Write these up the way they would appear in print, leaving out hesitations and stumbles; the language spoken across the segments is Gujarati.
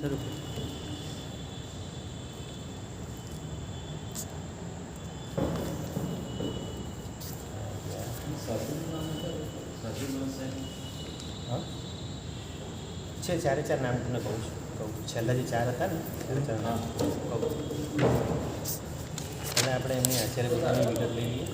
શરૂ છે ચારે ચાર નામ તમને કહું છું છેલ્લા જે ચાર હતા ને ચારે ચાર નામ કહું અને આપણે એમની આચાર્ય પોતાની વિગત લઈ લઈએ.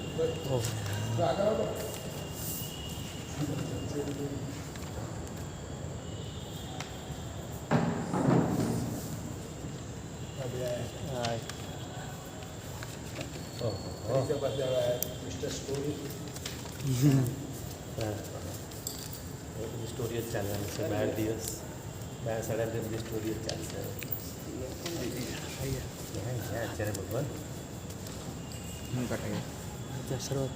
સ્ટોરી જ ચાલવાની છે 12 દિવસ 12-12.5 બધી સ્ટોરી જ ચાલશે. આચાર્ય ભગવાન શરૂઆત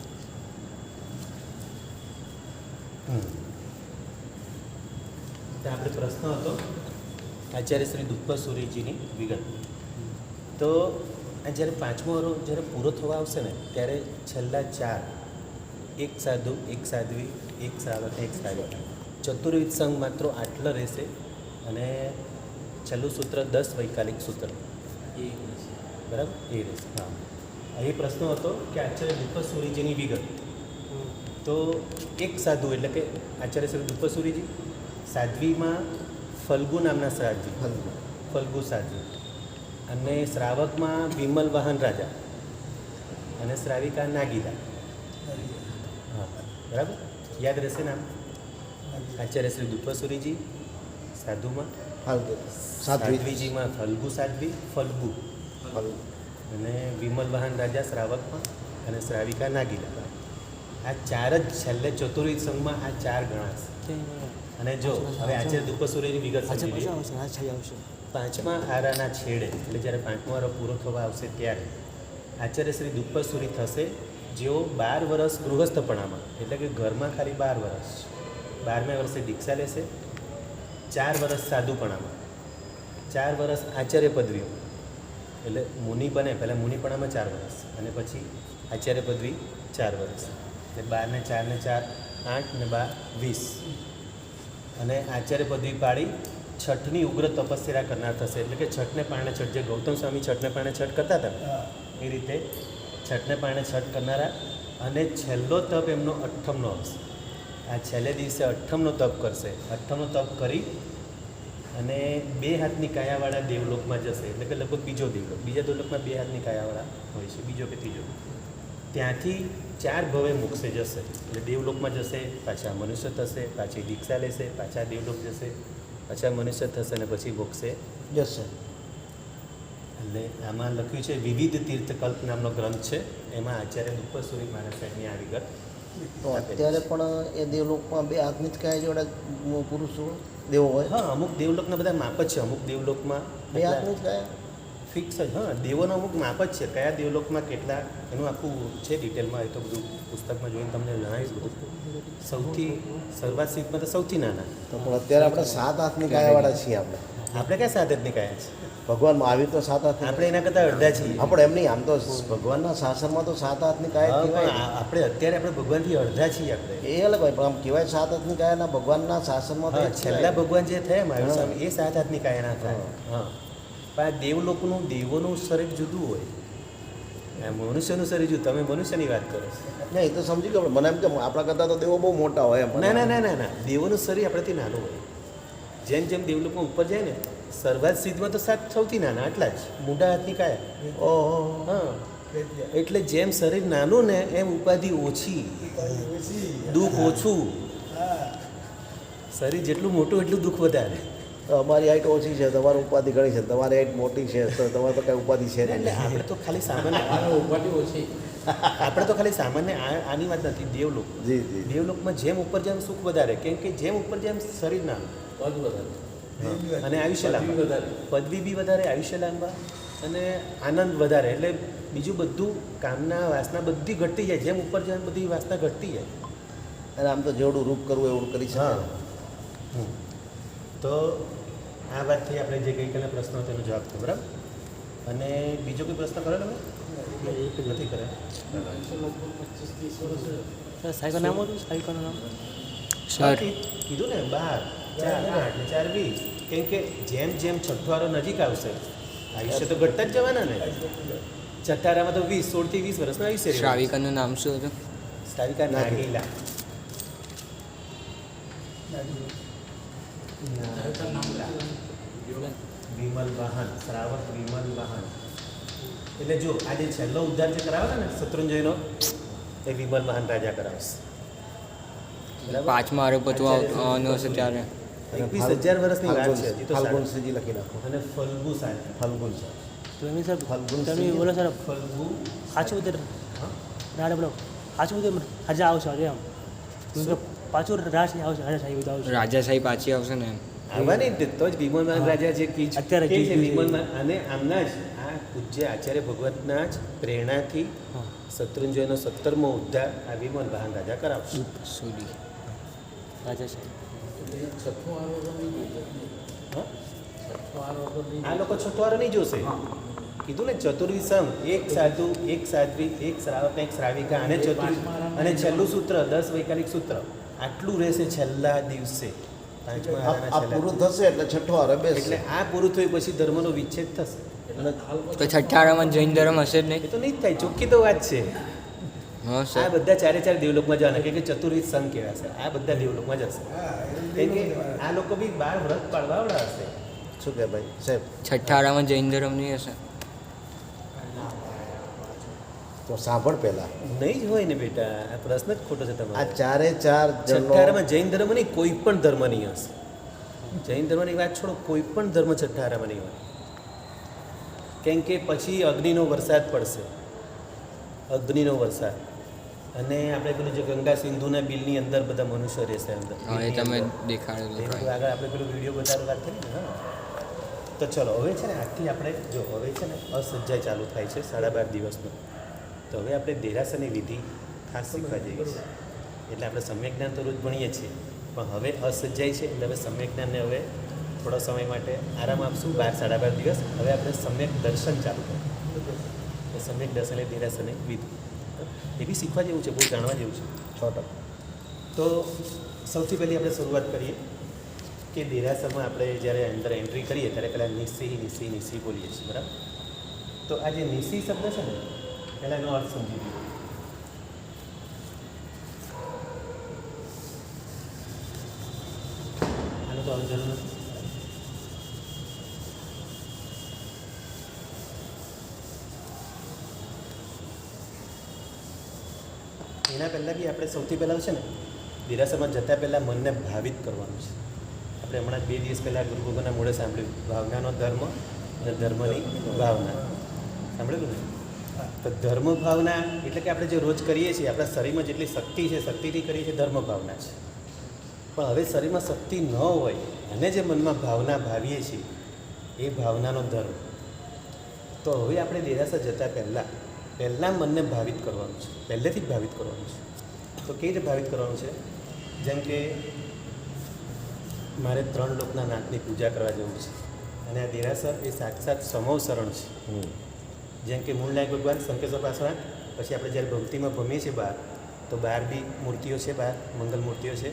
તો આપણે પ્રશ્ન હતો આચાર્ય શ્રી દુપ્પા સૂરીજીની વિગત. તો આ જ્યારે પાંચમો વરો જ્યારે પૂરો થવા આવશે ને ત્યારે છેલ્લા ચાર એક સાધુ એક સાધ્વી એક શ્રાવક એક શ્રાવિક ચતુર્વિધ સંઘ માત્ર આટલો રહેશે અને છેલ્લું સૂત્ર 10 વૈકાલિક સૂત્ર બરાબર એ રહેશે. હા એ પ્રશ્ન હતો કે આચાર્ય દુપ્પા સૂરીજીની વિગત. તો એક સાધુ એટલે કે આચાર્ય શ્રી દુપ્પા સૂરીજી, સાધ્વીમાં ફલ્ગુ નામના સાધ્વી ફલ્ગુ સાધ્વી, અને શ્રાવકમાં વિમલ વાહન રાજા અને શ્રાવિકા નાગીદા. હા બરાબર યાદ રહેશે નામ. આચાર્ય શ્રી દુપ્પા સૂરીજી સાધુમાં, સાધ્વીજીમાં ફલ્ગુ સાધ્વી ફલ્ગુ, અને વિમલ વાહન રાજા શ્રાવકમાં, અને શ્રાવિકા નાગીદા. આ ચાર જ છેલ્લે ચતુર્વિધ સંઘમાં આ ચાર ગણાશે. અને જો હવે આચાર્ય દુપ્પા સૂરીની વિગત સમજી આવશે પાંચમા આરાના છેડે એટલે જ્યારે પાંચમો આરો પૂરો થવા આવશે ત્યારે આચાર્ય શ્રી દુપ્પા સૂરી થશે, જેઓ 12 વર્ષ ગૃહસ્થપણામાં એટલે કે ઘરમાં ખાલી 12 વર્ષ, 12મે વર્ષે દીક્ષા લેશે, 4 વર્ષ સાધુપણામાં, 4 વર્ષ આચાર્ય પદવીઓ એટલે મુનિ બને પહેલાં મુનિપણામાં 4 વર્ષ અને પછી આચાર્ય પદવી 4 વર્ષ એટલે 12 ને 4 ને 4 8 ને 12 20 અને આચાર્ય પદવી પાડી છઠની ઉગ્ર તપસ્યા કરનાર થશે. એટલે કે છઠને પારણે છઠ, જે ગૌતમ સ્વામી છઠને પારણે છઠ કરતા હતા એ રીતે છઠને પારણે છઠ કરનારા. અને છેલ્લો તપ એમનો અઠ્ઠમનો હશે. આ છેલ્લે દિવસે અઠ્ઠમનો તપ કરશે. અઠ્ઠમનો તપ કરી અને 2 હાથની કાયાવાળા દેવલોકમાં જશે. એટલે કે લગભગ બીજો દેવલોક, બીજા દેવલોકમાં 2 હાથની કાયાવાળા હોય છે, બીજો કે ત્રીજો. ત્યાંથી 4 ભવે મોક્ષે જશે. એટલે દેવલોકમાં જશે, પાછા મનુષ્ય થશે, પાછી દીક્ષા લેશે, પાછા દેવલોક જશે, પાછા મનુષ્ય થશે અને પછી મોક્ષે જશે. એટલે આમાં લખ્યું છે વિવિધ તીર્થકલ્પ નામનો ગ્રંથ છે, એમાં આચાર્ય દુપ્પા સૂરી મહારાજ સાહેબની આ વિગત. તો અત્યારે પણ એ દેવલોકમાં 2 હાથની જ કાંઈ જોડે પુરુષો દેવો હોય. હા અમુક દેવલોકના બધા માપ જ છે. અમુક દેવલોકમાં 2 હાથની જ કાંઈ ફિક્સ જ. હા દેવોનો અમુક માપ જ છે. કયા દેવલોકમાં કેટલા એનું આખું છે ડિટેલમાં. એ તો બધું પુસ્તકમાં જોઈને તમને જણાવીશ બધું. સૌથી સર્વાસિકમાં તો સૌથી નાના. તો પણ અત્યારે આપણે 7 હાથની કાયાવાળા છીએ. આપણે ક્યાં 7 હાથની કાયા છે? ભગવાનમાં આવી તો 7 હાથની આપણે એના કરતાં અડધા છીએ. આપણે એમ નહીં, આમ તો ભગવાનના શાસનમાં તો 7 હાથની કાયા કહેવાય. આપણે અત્યારે આપણે ભગવાનથી અડધા છીએ. આપણે એ અલગ હોય, પણ આમ કહેવાય 7 હાથની કાયાના ભગવાનના શાસનમાં તો છેલ્લા ભગવાન જે થયા મહાવીર સ્વામી એ 7 હાથની કાયાના થાય. હા પણ આ દેવલોકનું દેવોનું શરીર જુદું હોય, મનુષ્યનું શરીર જુદું. તમે મનુષ્યની વાત કરો છો. નહીં, એ તો સમજી ગયો. મને એમ કે આપણા કરતાં તો દેવો બહુ મોટા હોય એમ. ના ના ના ના ના દેવોનું શરીર આપણાથી નાનું હોય. જેમ જેમ દેવલોકમાં ઉપર જાય ને સર્વાત સિદ્ધમાં તો 7 સૌથી નાના આટલા જ મોટા હાથની કાયા. ઓહો. હા એટલે જેમ શરીર નાનું ને એમ ઉપાધિ ઓછી, દુઃખ ઓછું. શરીર જેટલું મોટું એટલું દુઃખ વધારે. તો અમારી હાઈટ ઓછી છે, તમારી ઉપાધિ ઘણી છે, તમારી હાઈટ મોટી છે, તો તમારે તો કાંઈ ઉપાધિ છે એટલે નહીં. આપણે તો ખાલી સામાન્ય ઉપાધિ ઓછી. આપણે તો ખાલી સામાન્ય આની વાત નથી. દેવલોક, જી જી. દેવલોકમાં જેમ ઉપર જેમ સુખ વધારે, કેમ કે જેમ ઉપર જેમ શરીર નાનું પદ વધારે અને આયુષ્ય લાંબા, પદવી બી વધારે, આયુષ્ય લાંબા અને આનંદ વધારે. એટલે બીજું બધું કામના વાસના બધી ઘટતી જાય. જેમ ઉપર જેમ બધી વાસના ઘટતી જાય. અને આમ તો જેવડું રૂપ કરવું એવું કરી શકે. તો આ વાતથી આપણે જે ગઈકાલના પ્રશ્નો હતો એનો જવાબ થયો બરાબર. અને બીજો કોઈ પ્રશ્ન કરેલો તમે? નથી કરે. સાહેબ નામ હતું, સાહેબનું નામ કીધું ને 12 4 8 4 20 કેમ કે જેમ જેમ છઠ્ઠવારો નજીક આવશે આયુષ્ય તો ઘટતા જ જવાના ને. છઠ્ઠારામાં તો 16 થી 20 વર્ષના આયુષ્ય રહેવાનું. શ્રાવિકાનું નામ શું હતું? શ્રાવિકા નાગીલા. વિમલ વાહન, શ્રાવક વિમલ વાહન. એટલે જો આ જે છેલ્લો ઉદ્ધાર જે કરાવે ને શત્રુંજયનો, એ વિમલ વાહન રાજા કરાવશે. બરાબર? પાંચમા આરોપ આવવાનું હશે ત્યારે 21,000 વર્ષની વાત છે હજી તો. ફાલ્ગુન શ્રીજી લખી નાખો. અને ફલ્ગુ સાહેબ, ફાલ્ગુન છે. તો એમની સાહેબ ફલ્ગુન તમે બોલો સર ફલ્ગુ સાચું ઉતર હા? રાડે બોલો સાચું ઉતર હજા આવશે હજે આમ પાછું રાજ આવશે હજા સાહેબ બધું આવશે. રાજાશાહી પાછી આવશે ને એમ. આવવાની જ તો જ વિમલ વાહન રાજા જે કી છે અત્યારે કે છે જી- વિમલ વાહન. અને આમના જ આ પૂજ્ય આચાર્ય ભગવતના જ પ્રેરણાથી હા શત્રુંજયનો 17મો ઉદ્ધાર આ વિમલ વાહન રાજા કરાવશે. સુધી રાજા સાહેબ હા? આ લોકો છઠ્ઠવારો નહીં જોશે. કીધું ને ચતુર્વી સંઘ, એક સાધુ, એક સાધ્વી, એક શ્રાવક, એક શ્રાવિકા અને અને છેલ્લું સૂત્ર 10 વૈકાલિક સૂત્ર આટલું રહેશે છેલ્લા દિવસે. પાંચમા આ આરાના છેલ્લા પૂરું થશે એટલે છઠ્ઠો આરો બેસશે. એટલે આ પૂરું થયું પછી ધર્મનો વિચ્છેદ થશે. અને તો છઠ્ઠા આરામાં જૈન ધર્મ હશે જ એ નહીં. તો નહીં જ થાય, ચોખ્ખી તો વાત છે. હા આ સર. બધા ચારે ચાર દેવલોકમાં જવાના, કેમ કે ચતુર્વિધ સંઘ કહેવાશે. આ બધા દેવલોકમાં જશે. કેમ કે આ લોકો બી 12 વ્રત પાળવાવાળા હશે. શું કે ભાઈ સાહેબ? છઠ્ઠા આરામાં જૈન ધર્મ નહીં હશે. તો સાંભળ પહેલા. નહીં જ હોય ને બેટા, આ પ્રશ્ન જ ખોટો છે આ તમારો. ચારે ચાર જનો છઠ્ઠારામાં જૈન ધર્મ નહીં, કોઈ પણ ધર્મ નહીં હશે. જૈન ધર્મની વાત છોડો, કોઈ પણ ધર્મ છઠ્ઠારામાં નહીં હોય. કેમ કે પછી અગ્નિનો વરસાદ પડશે. અગ્નિનો વરસાદ. અને આપણે પેલું જે ગંગા સિંધુના બિલની અંદર બધા મનુષ્ય રહેશે અંદર. હા એ તમે એ દેખાડેલું બધું ભાઈ. આગળ આપણે પેલું વિડીયો બતાવવાની વાત કરી ને. હા. તો ચલો હવે છે ને આજથી આપણે જો હવે છે ને અસજ્જાય ચાલુ થાય છે 12.5 દિવસનું. તો હવે આપણે દેરાસરની વિધિ ખાસ શીખવા જઈએ છીએ. એટલે આપણે સમ્યક જ્ઞાન તો રોજ ભણીએ છીએ, પણ હવે અસજ્જાય છે એટલે હવે સમ્યક જ્ઞાનને હવે થોડા સમય માટે આરામ આપશું. 12-12.5 દિવસ હવે આપણે સમ્યક દર્શન ચાલુ કરીએ. તો સમ્યક દર્શન એટલે દેરાસરની વિધિ એ બી શીખવા જેવું છે, બહુ જાણવા જેવું છે. 6%. તો સૌથી પહેલી આપણે શરૂઆત કરીએ કે દેરાસરમાં આપણે જ્યારે અંદર એન્ટ્રી કરીએ ત્યારે પહેલાં નિસી બોલીએ છીએ, બરાબર? તો આ જે નિસી શબ્દ છે ને, પહેલાં એનો અર્થ સમજી લઈએ. આનો તો હવે જરૂર નથી. એના પહેલાં બી આપણે સૌથી પહેલાં છે ને દેરાસરમાં જતાં પહેલાં મનને ભાવિત કરવાનું છે. આપણે હમણાં જ 2 દિવસ પહેલાં ગુરુ ભગવાનના મોઢે સાંભળ્યું, ભાવનાનો ધર્મ અને ધર્મની ભાવના. સાંભળેલું ને? તો ધર્મ ભાવના એટલે કે આપણે જે રોજ કરીએ છીએ, આપણા શરીરમાં જેટલી શક્તિ છે, શક્તિથી કરીએ છીએ ધર્મ ભાવના છે. પણ હવે શરીરમાં શક્તિ ન હોય અને જે મનમાં ભાવના ભાવીએ છીએ એ ભાવનાનો ધર્મ. તો હવે આપણે દેરાસર જતાં પહેલાં મનને ભાવિત કરવાનું છે, પહેલેથી જ ભાવિત કરવાનું છે. તો કેવી રીતે ભાવિત કરવાનું છે? જેમ કે મારે 3 લોકના નાથની પૂજા કરવા જવું છે અને આ દેરાસર એ સાક્ષાત સમવ શરણ છે. જેમ કે મૂળ નાયક ભગવાન સંકેશ્વર પાસવાન, પછી આપણે જ્યારે ભક્તિમાં ભમીએ છીએ બહાર, તો બહાર બી મૂર્તિઓ છે, બહાર મંગલ મૂર્તિઓ છે.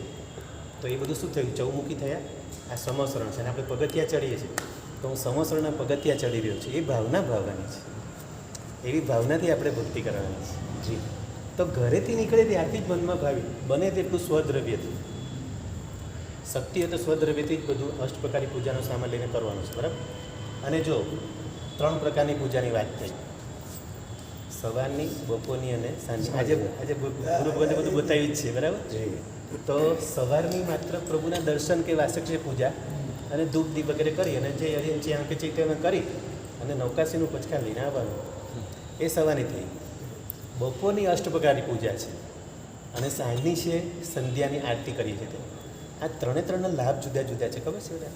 તો એ બધું શું થયું? ચૌમુખી થયા. આ સમવ શરણ છે અને આપણે પગથિયા ચડીએ છીએ, તો હું સમવ શરણના પગથિયા ચડી રહ્યો છું. એ ભાવના ભાવવાની છે. એવી ભાવનાથી આપણે ભક્તિ કરવાની છે. જી. તો ઘરેથી નીકળે ત્યારથી જ મનમાં ભાવી બને તેટલું સ્વદ્રવ્યથી. શક્તિ હોય તો સ્વદ્રવ્યથી જ બધું અષ્ટપ્રકારી પૂજાનો સામાન લઈને કરવાનું છે, બરાબર? અને જો 3 પ્રકારની પૂજાની વાત થઈ, સવારની, બપોરની અને સાંજની. આજે ગુરુ ભગવાને બધું બતાવ્યું જ છે, બરાબર? તો સવારની માત્ર પ્રભુના દર્શન કે વાસક છે પૂજા, અને ધૂપ દીપ વગેરે કરી અને જે હરિયંચી આંકે ચૈત્યમાં કરી અને નૌકાસીનું પચકા લઈને આવવાનું. એ સવારની થઈ. બપોરની અષ્ટપ્રકારની પૂજા છે અને સાંજની છે સંધ્યાની આરતી કરીએ છીએ. આ 3ના લાભ જુદા જુદા છે, ખબર છે બધા?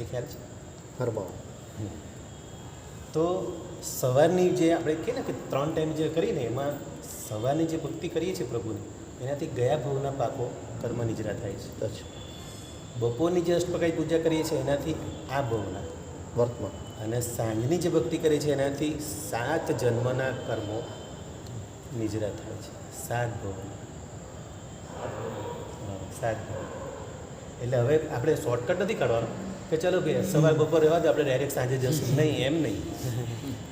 એ ખ્યાલ છે? ફરમાવો. તો સવારની જે આપણે કહીએ ને કે 3 ટાઈમ જે કરીને એમાં સવારની જે ભક્તિ કરીએ છીએ પ્રભુની, એનાથી ગયા ભાવના પાકો કર્મ નિજરા થાય છે. અચ્છા. બપોરની જે અષ્ટપ્રકારની પૂજા કરીએ છીએ એનાથી આ ભાવના, વર્તમાન. અને સાંજની જે ભક્તિ કરીએ છીએ એનાથી 7 જન્મના કર્મો નિજરા થાય છે. 7 ભાવના. 7 ભાવ. એટલે હવે આપણે શોર્ટકટ નથી કાઢવાનો કે ચલો ભાઈ સવાર બપોર રહેવા દો આપણે ડાયરેક્ટ સાંજે જશું નહીં, એમ નહીં.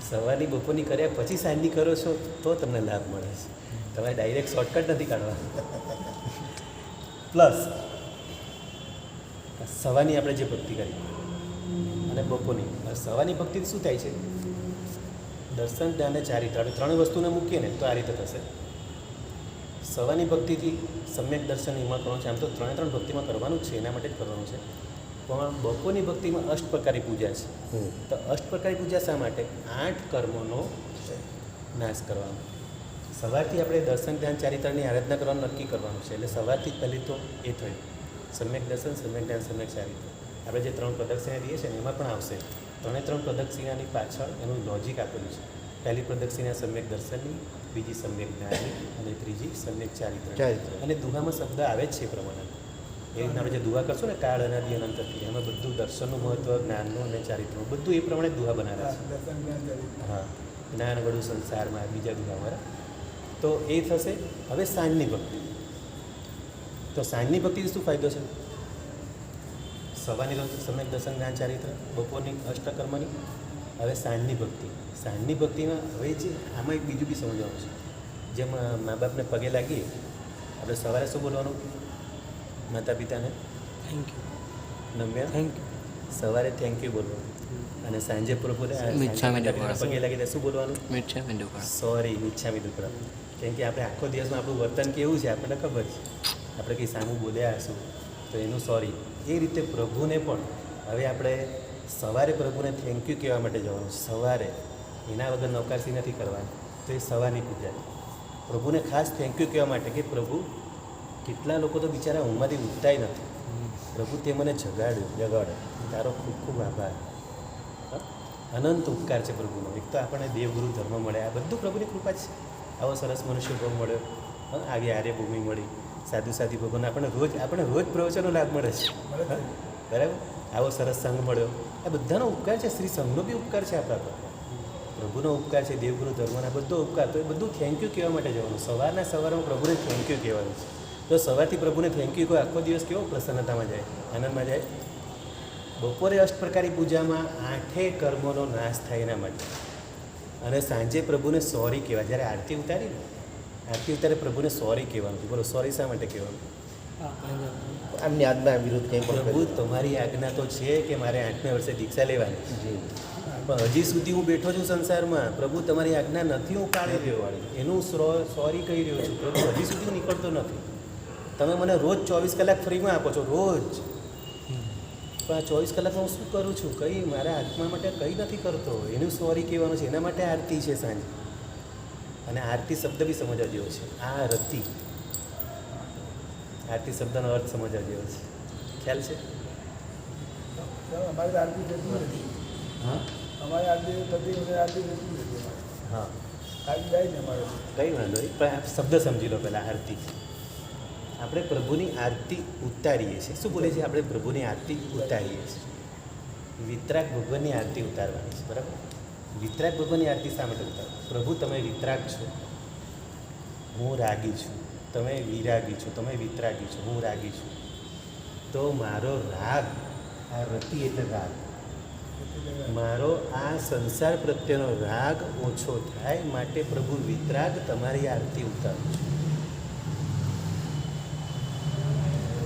સવારની બપોરની કર્યા પછી સાંજની કરો છો તો તમને લાભ મળે છે. તમારે ડાયરેક્ટ શોર્ટકટ નથી કાઢવાનું. પ્લસ સવારની આપણે જે ભક્તિ કરી અને બપોરની સવારની ભક્તિ શું થાય છે? દર્શન, ધ્યાન અને ચારિત્ર, આપણે ત્રણ વસ્તુને મૂકીએ ને તો આ રીતે થશે. સવારની ભક્તિથી સમ્યક દર્શન એમાં કરવાનું છે. આમ તો ત્રણ ભક્તિમાં કરવાનું જ છે, એના માટે જ કરવાનું છે. પણ બપોરની ભક્તિમાં અષ્ટપ્રકારી પૂજા છે. તો અષ્ટપ્રકારી પૂજા શા માટે? 8 કર્મોનો નાશ કરવાનો. સવારથી આપણે દર્શન, ધ્યાન, ચારિત્રની આરાધના કરવાનું નક્કી કરવાનું છે. એટલે સવારથી જ પહેલી તો એ થયું સમ્યક દર્શન, સમ્યક ધ્યાન, સમ્યક ચારિત્ર. આપણે જે 3 પ્રદક્ષિણા દઈએ છીએ ને એમાં પણ આવશે. 3 પ્રદક્ષિણાની પાછળ એનું લોજિક આપેલું છે. પહેલી પ્રદક્ષિણા સમ્યક દર્શનની, બીજી સમ્યક જ્ઞાનની અને ત્રીજી સમ્યક ચારિત્ર. અને દુહામાં શબ્દ આવે જ છે એ પ્રમાણે. એ રીતના આપણે જે દુહા કરશું ને કાળ અનાદિ અનંતથી, એમાં બધું દર્શનનું મહત્ત્વ, જ્ઞાનનું અને ચારિત્રનું બધું એ પ્રમાણે દુહા બનાવ્યા છે. હા, જ્ઞાન વડું સંસારમાં બીજા દુહાવાળા. તો એ થશે. હવે સાંજની ભક્તિ. તો સાંજની ભક્તિથી શું ફાયદો છે? સવારની તો સમ્યક દર્શન, જ્ઞાન, ચારિત્ર, બપોરની અષ્ટકર્મની. હવે સાંજની ભક્તિ. સાંજની ભક્તિમાં હવે જે આમાં એક બીજું બી સમજવાનું છે. જેમ મા બાપને પગે લાગીએ, આપણે સવારે શું બોલવાનું? માતા પિતાને થેન્ક યુ. નમ્યા થેન્ક યુ. સવારે થેન્ક યુ બોલવાનું. અને સાંજે પ્રભુને મિચ્છામી માતા પિતાને પગે લાગીને શું બોલવાનું? મિચ્છામી દુક્કડમ. સોરી, મિચ્છામી દુક્કડમ. કેમ કે આપણે આખો દિવસમાં આપણું વર્તન કેવું છે આપણને ખબર છે. આપણે કંઈ સામું બોલ્યા હશું તો એનું સોરી. એ રીતે પ્રભુને પણ હવે આપણે સવારે પ્રભુને થેન્ક યુ કહેવા માટે જવાનું છે. સવારે એના વગર નવકારસી નથી કરવાની. તો એ સવારની પૂજા. પ્રભુને ખાસ થેન્ક યુ કહેવા માટે કે પ્રભુ, કેટલા લોકો તો બિચારા ઊંઘમાંથી ઉઠતાય નથી. પ્રભુ તે મને જગાડે. તારો ખૂબ ખૂબ આભાર. અનંત ઉપકાર છે પ્રભુનો. એક તો આપણને દેવગુરુ ધર્મ મળે, આ બધું પ્રભુની કૃપા છે. આવો સરસ મનુષ્ય ભાવ મળ્યો, આવી આર્યભૂમિ મળી, સાધુ સાધી ભગવાન આપણે રોજ પ્રવચનો લાભ મળે છે. બરાબર? આવો સરસ સંઘ મળ્યો, આ બધાનો ઉપકાર છે. શ્રી સંઘનો બી ઉપકાર છે આપણા પર. પ્રભુનો ઉપકાર છે, દેવગુરુ ધર્મના બધો ઉપકાર. તો એ બધું થેન્ક યુ કહેવા માટે જવાનું. સવારમાં પ્રભુને થેન્ક યુ કહેવાનું છે. તો સવારથી પ્રભુને થેન્ક યુ કહો, આખો દિવસ કેવો પ્રસન્નતામાં જાય, આનંદમાં જાય. બપોરે અષ્ટપ્રકારી પૂજામાં 8 કર્મોનો નાશ થાય એના માટે. અને સાંજે પ્રભુને સોરી કહેવાય. જ્યારે આરતી ઉતારી ને, આરતી ઉતારે પ્રભુને સોરી કહેવાનું. બોલો, સોરી શા માટે કહેવાનું? આમની આજ્ઞા વિરુદ્ધ કંઈ પણ પ્રભુ, તમારી આજ્ઞા તો છે કે મારે 8મે વર્ષે દીક્ષા લેવાની, પણ હજી સુધી હું બેઠો છું સંસારમાં. પ્રભુ, તમારી આજ્ઞા નથી હું પાળી રહ્યો, એનું સોરી કહી રહ્યો છું. પ્રભુ, હજી સુધી હું નીકળતો નથી. તમે મને રોજ 24 કલાક ફ્રીમાં આપો છો, રોજ. પણ આ 24 કલાકમાં હું શું કરું છું? કંઈ મારા આત્મા માટે કંઈ નથી કરતો. એનું સોરી કહેવાનું છે. એના માટે આરતી છે સાંજે. અને આરતી શબ્દ બી સમજવા જેવો છે. આ રતી, આરતી શબ્દનો અર્થ સમજવા જેવો છે. ખ્યાલ છે? અમારી આરતી થતી નથી. હા અમારી આરતી થતી નથી. આરતી થતી નથી. હા, આરતી જાય ને અમારે. કંઈ વાંધો નહીં, પણ આ શબ્દ સમજી લો પહેલાં. આરતી, આપણે પ્રભુની આરતી ઉતારીએ છીએ. શું બોલે છે? આપણે પ્રભુની આરતી ઉતારીએ છીએ. વિતરાગ ભગવાનની આરતી ઉતારવાની છે. બરાબર? વિતરાગ ભગવાનની આરતી શા માટે ઉતારો? પ્રભુ, તમે વિતરાગ છો, હું રાગી છું. તમે વિરાગી છો, તમે વિતરાગી છો, હું રાગી છું. તો મારો રાગ, આ રતિ એટલે રાગ, મારો આ સંસાર પ્રત્યેનો રાગ ઓછો થાય માટે પ્રભુ વિતરાગ તમારી આરતી ઉતારું છું.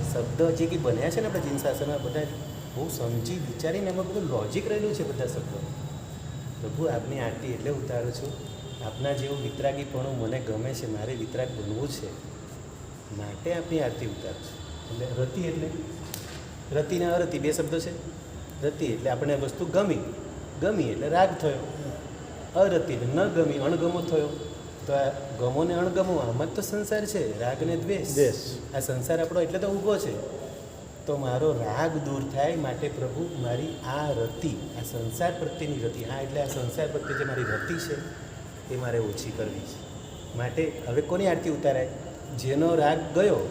શબ્દ જે કંઈ બન્યા છે ને આપણે જીન શાસનમાં, બધા બહુ સમજી વિચારીને એમાં બધું લોજિક રહેલું છે બધા શબ્દો. પ્રભુ, આપની આરતી એટલે ઉતારું છું, આપના જેવું વિતરાગીપણું મને ગમે છે, મારે વિતરાગ બનવું છે, માટે આપની આરતી ઉતારું છું. એટલે રતિ એટલે રતિ ને અરતિ 2 શબ્દો છે. રતિ એટલે આપણે વસ્તુ ગમી એટલે રાગ થયો. અરતિ એટલે ન ગમી, અણગમો થયો. તો આ ગમો ને અણગમો, આમાં જ તો સંસાર છે. રાગ ને દ્વેષ. આ સંસાર આપણો એટલે તો ઊભો છે. તો મારો રાગ દૂર થાય માટે પ્રભુ, મારી આ રતિ, આ સંસાર પ્રત્યેની રતિ, આ એટલે આ સંસાર પ્રત્યે જે મારી રતિ છે એ મારે ઓછી કરવી છે. માટે હવે કોની આરતી ઉતારાય? જેનો રાગ ગયો,